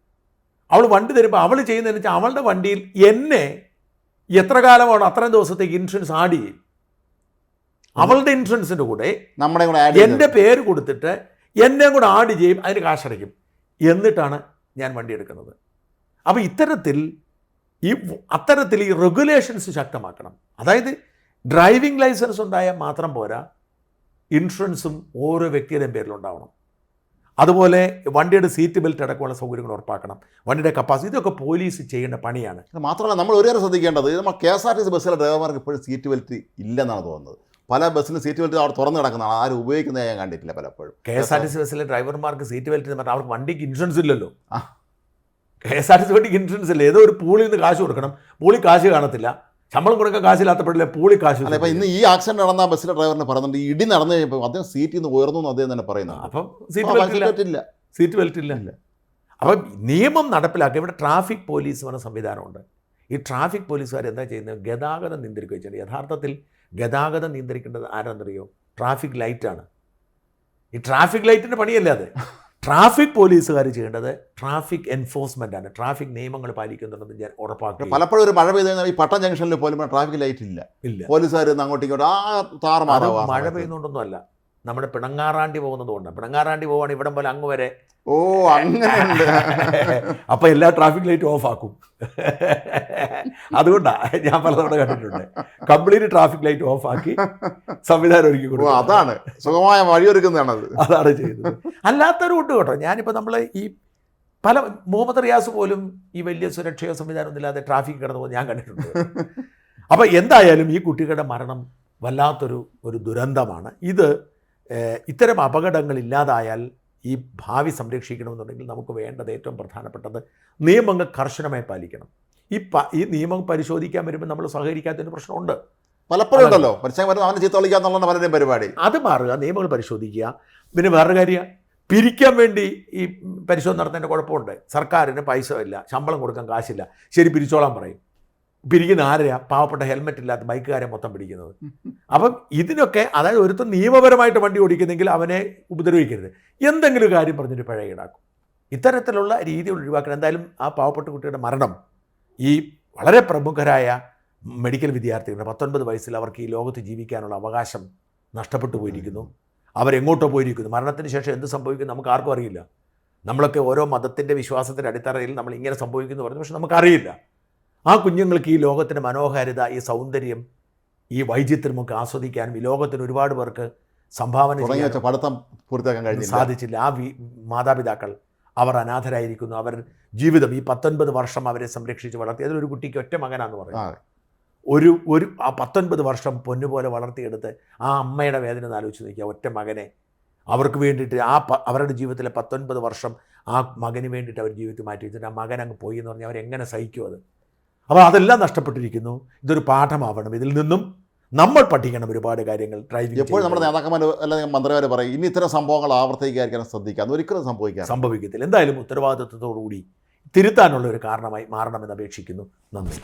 അവൾ വണ്ടി തരുമ്പോൾ അവൾ ചെയ്യുന്നതെന്ന് വെച്ചാൽ, അവളുടെ വണ്ടിയിൽ എന്നെ എത്ര കാലമാണ് അത്രയും ദിവസത്തേക്ക് ഇൻഷുറൻസ് ആഡ് ചെയ്യും. അവളുടെ ഇൻഷുറൻസിൻ്റെ കൂടെ എൻ്റെ പേര് കൊടുത്തിട്ട് എന്നെ കൂടെ ആഡ് ചെയ്യും, അതിന് കാശടയ്ക്കും. എന്നിട്ടാണ് ഞാൻ വണ്ടി എടുക്കുന്നത്. അപ്പോൾ അത്തരത്തിൽ ഈ റെഗുലേഷൻസ് ശക്തമാക്കണം. അതായത് ഡ്രൈവിംഗ് ലൈസൻസ് ഉണ്ടായാൽ മാത്രം പോരാ, ഇൻഷുറൻസും ഓരോ വ്യക്തിയുടെയും പേരിലുണ്ടാവണം. അതുപോലെ വണ്ടിയുടെ സീറ്റ് ബെൽറ്റ് അടക്കമുള്ള സൗകര്യങ്ങൾ ഉറപ്പാക്കണം, വണ്ടിയുടെ കപ്പാസിറ്റി, ഇതൊക്കെ പോലീസ് ചെയ്യേണ്ട പണിയാണ്. മാത്രമല്ല നമ്മൾ ഒരു കാര്യം ശ്രദ്ധിക്കേണ്ടത്, നമ്മൾ KSRTC ബസ്സിലെ ഡ്രൈവർമാർക്ക് ഇപ്പോഴും സീറ്റ് ബെൽറ്റ് ഇല്ലെന്നാണ് തോന്നുന്നത്. പല ബസ്സിലും സീറ്റ് ബെൽറ്റ് അവിടെ തുറന്ന് കിടക്കുന്നതാണ്, ആരും ഉപയോഗിക്കുന്നത് ഞാൻ കണ്ടിട്ടില്ല പലപ്പോഴും. KSRTC ബസ്സിലെ ഡ്രൈവർമാർക്ക് സീറ്റ് ബെൽറ്റ് എന്ന് പറഞ്ഞാൽ അവർക്ക് വണ്ടിക്ക് ഇൻഷുറൻസ് ഇല്ലല്ലോ. KSRTC വണ്ടിക്ക് ഇൻഷുറൻസ് ഇല്ല. ഏതോ ഒരു പൂളിൽ നിന്ന് കാശ് കൊടുക്കണം, പൂളി കാശ് കാണത്തില്ല, ശമ്പളം കൊടുക്കാൻ കാശില്ലാത്തപ്പോഴല്ലേ പൂളി കാശ്. അല്ല, ഇപ്പം ഇന്ന് ഈ ആക്സിഡന്റ് നടന്ന ബസ്സിലെ ഡ്രൈവറിനെ പറയുന്നുണ്ട്, ഇടി നടന്നു കഴിഞ്ഞപ്പോൾ അദ്ദേഹം സീറ്റിൽ നിന്ന് ഉയർന്നു എന്ന് അദ്ദേഹം തന്നെ പറയുന്നത്. അപ്പം സീറ്റ് ബെൽറ്റ് ഇല്ല. അപ്പം നിയമം നടപ്പിലാക്കുക. ഇവിടെ ട്രാഫിക് പോലീസ് എന്ന സംവിധാനമുണ്ട്. ഈ ട്രാഫിക് പോലീസുകാർ എന്താ ചെയ്യുന്നത്? ഗതാഗതം നിയന്ത്രിക്കുക ചെയ്യുന്നത്. യഥാർത്ഥത്തിൽ ഗതാഗതം നിയന്ത്രിക്കേണ്ടത് ആരാന്നറിയോ? ട്രാഫിക് ലൈറ്റാണ്. ഈ ട്രാഫിക് ലൈറ്റിൻ്റെ പണിയല്ല അത്. ട്രാഫിക് പോലീസുകാർ ചെയ്യേണ്ടത് ട്രാഫിക് എൻഫോഴ്സ്മെൻ്റ് ആണ്. ട്രാഫിക് നിയമങ്ങൾ പാലിക്കുന്നുണ്ടെന്ന് ഞാൻ ഉറപ്പാക്കും. പലപ്പോഴും ഒരു മഴ പെയ്ത് കഴിഞ്ഞാൽ ഈ പട്ടം ജംഗ്ഷനിൽ പോലും ട്രാഫിക് ലൈറ്റ് ഇല്ല. പോലീസുകാർ അങ്ങോട്ടും ഇങ്ങോട്ടും മഴ പെയ്യുന്നുണ്ടൊന്നും അല്ല, നമ്മുടെ പിണങ്ങാറാണ്ടി പോകുന്നതുകൊണ്ടാണ്. പിണങ്ങാറാണ്ടി പോവാണ് ഇവിടം പോലെ അങ്ങ് വരെ. ഓ, അങ്ങനെയുണ്ട്. അപ്പം എല്ലാ ട്രാഫിക് ലൈറ്റും ഓഫ് ആക്കും. അതുകൊണ്ടാണ് ഞാൻ പലതവണ കണ്ടിട്ടുണ്ട്. കംപ്ലീറ്റ് ട്രാഫിക് ലൈറ്റ് ഓഫ് ആക്കി സംവിധാനം ഒരുക്കി കൊടുക്കും. അതാണ് സുഖമായ വഴിയൊരുക്കുന്നതാണത്. അതാണ് ചെയ്യുന്നത്. അല്ലാത്തൊരു ഉണ്ട് കേട്ടോ. ഞാനിപ്പോൾ നമ്മൾ ഈ പല മുഹമ്മദ് റിയാസ് പോലും ഈ വലിയ സുരക്ഷയോ സംവിധാനമൊന്നും ഇല്ലാതെ ട്രാഫിക് കിടന്നു പോകുന്നത് ഞാൻ കണ്ടിട്ടുണ്ട്. അപ്പോൾ എന്തായാലും ഈ കുട്ടികളുടെ മരണം വല്ലാത്തൊരു ദുരന്തമാണ്. ഇത്തരം അപകടങ്ങൾ ഇല്ലാതായാൽ ഈ ഭാവി സംരക്ഷിക്കണമെന്നുണ്ടെങ്കിൽ നമുക്ക് വേണ്ടത് ഏറ്റവും പ്രധാനപ്പെട്ടത് നിയമങ്ങൾ കർശനമായി പാലിക്കണം. ഈ നിയമം പരിശോധിക്കാൻ വരുമ്പോൾ നമ്മൾ സഹകരിക്കാത്തതിന് പ്രശ്നമുണ്ട്. പലപ്പോഴും ഉണ്ടല്ലോ, അവനെ ചീത്ത വിളിക്കാന്നുള്ള പലരുടെയും പരിപാടി. അത് മാറുക, നിയമങ്ങൾ പരിശോധിക്കുക. പിന്നെ വേറൊരു കാര്യം, പിരിക്കാൻ വേണ്ടി ഈ പരിശോധന നടത്തേണ്ട കുഴപ്പമുണ്ട്. സർക്കാരിന് പൈസ ഇല്ല, ശമ്പളം കൊടുക്കാൻ കാശില്ല, ശരി പിരിച്ചോളാൻ പറയും. പിരിക്കുന്ന ആരെയാ? പാവപ്പെട്ട ഹെൽമെറ്റ് ഇല്ലാത്ത ബൈക്കുകാരെ മൊത്തം പിടിക്കുന്നത്. അപ്പം ഇതിനൊക്കെ, അതായത് ഒരുത്തം നിയമപരമായിട്ട് വണ്ടി ഓടിക്കുന്നെങ്കിൽ അവനെ ഉപദ്രവിക്കരുത്, എന്തെങ്കിലും കാര്യം പറഞ്ഞിട്ട് പിഴ ഈടാക്കും. ഇത്തരത്തിലുള്ള രീതി ഒഴിവാക്കണം. എന്തായാലും ആ പാവപ്പെട്ട കുട്ടിയുടെ മരണം ഈ വളരെ പ്രമുഖരായ മെഡിക്കൽ വിദ്യാർത്ഥികളുടെ 19 വയസ്സിൽ അവർക്ക് ഈ ലോകത്ത് ജീവിക്കാനുള്ള അവകാശം നഷ്ടപ്പെട്ടു പോയിരിക്കുന്നു. അവരെങ്ങോട്ടോ പോയിരിക്കുന്നു. മരണത്തിന് ശേഷം എന്ത് സംഭവിക്കും നമുക്ക് ആർക്കും അറിയില്ല. നമ്മളൊക്കെ ഓരോ മതത്തിൻ്റെ വിശ്വാസത്തിൻ്റെ അടിത്തറയിൽ നമ്മൾ ഇങ്ങനെ സംഭവിക്കുന്നു പറഞ്ഞു, പക്ഷെ നമുക്കറിയില്ല. ആ കുഞ്ഞുങ്ങൾക്ക് ഈ ലോകത്തിൻ്റെ മനോഹാരിത, ഈ സൗന്ദര്യം, ഈ വൈചിത്ര്യമൊക്കെ ആസ്വദിക്കാനും ഈ ലോകത്തിന് ഒരുപാട് പേർക്ക് സംഭാവന ചെയ്യാൻ സാധിച്ചില്ല. ആ മാതാപിതാക്കൾ അവർ അനാഥരായിരിക്കുന്നു. അവർ ജീവിതം ഈ 19 വർഷം അവരെ സംരക്ഷിച്ച് വളർത്തി. അതിലൊരു കുട്ടിക്ക് ഒറ്റ മകനാന്ന് പറയുന്നത്. ആ 19 വർഷം പൊന്നുപോലെ വളർത്തിയെടുത്ത് ആ അമ്മയുടെ വേദന ആലോചിച്ച് നോക്കിയാൽ, ഒറ്റ മകനെ അവർക്ക് വേണ്ടിയിട്ട് അവരുടെ ജീവിതത്തിലെ 19 വർഷം ആ മകന് വേണ്ടിയിട്ട് അവർ ജീവിതത്തിൽ മാറ്റി വെച്ചിട്ട് ആ മകൻ അങ്ങ് പോയി എന്ന് പറഞ്ഞാൽ അവരെങ്ങനെ സഹിക്കും അത്? അപ്പോൾ അതെല്ലാം നഷ്ടപ്പെട്ടിരിക്കുന്നു. ഇതൊരു പാഠമാവണം. ഇതിൽ നിന്നും നമ്മൾ പഠിക്കണം ഒരുപാട് കാര്യങ്ങൾ. ഡ്രൈവിംഗ് എപ്പോഴും നമ്മുടെ നേതാക്കന്മാർ അല്ലെങ്കിൽ മന്ത്രിമാർ പറയും, ഇനി ഇത്തരം സംഭവങ്ങൾ ആവർത്തിക്കാതിരിക്കാൻ ശ്രദ്ധിക്കുക. അതൊരിക്കലും സംഭവിക്കത്തില്ല. എന്തായാലും ഉത്തരവാദിത്വത്തോടുകൂടി തിരുത്താനുള്ള ഒരു കാരണമായി മാറണമെന്ന് അപേക്ഷിക്കുന്നു. നന്ദി.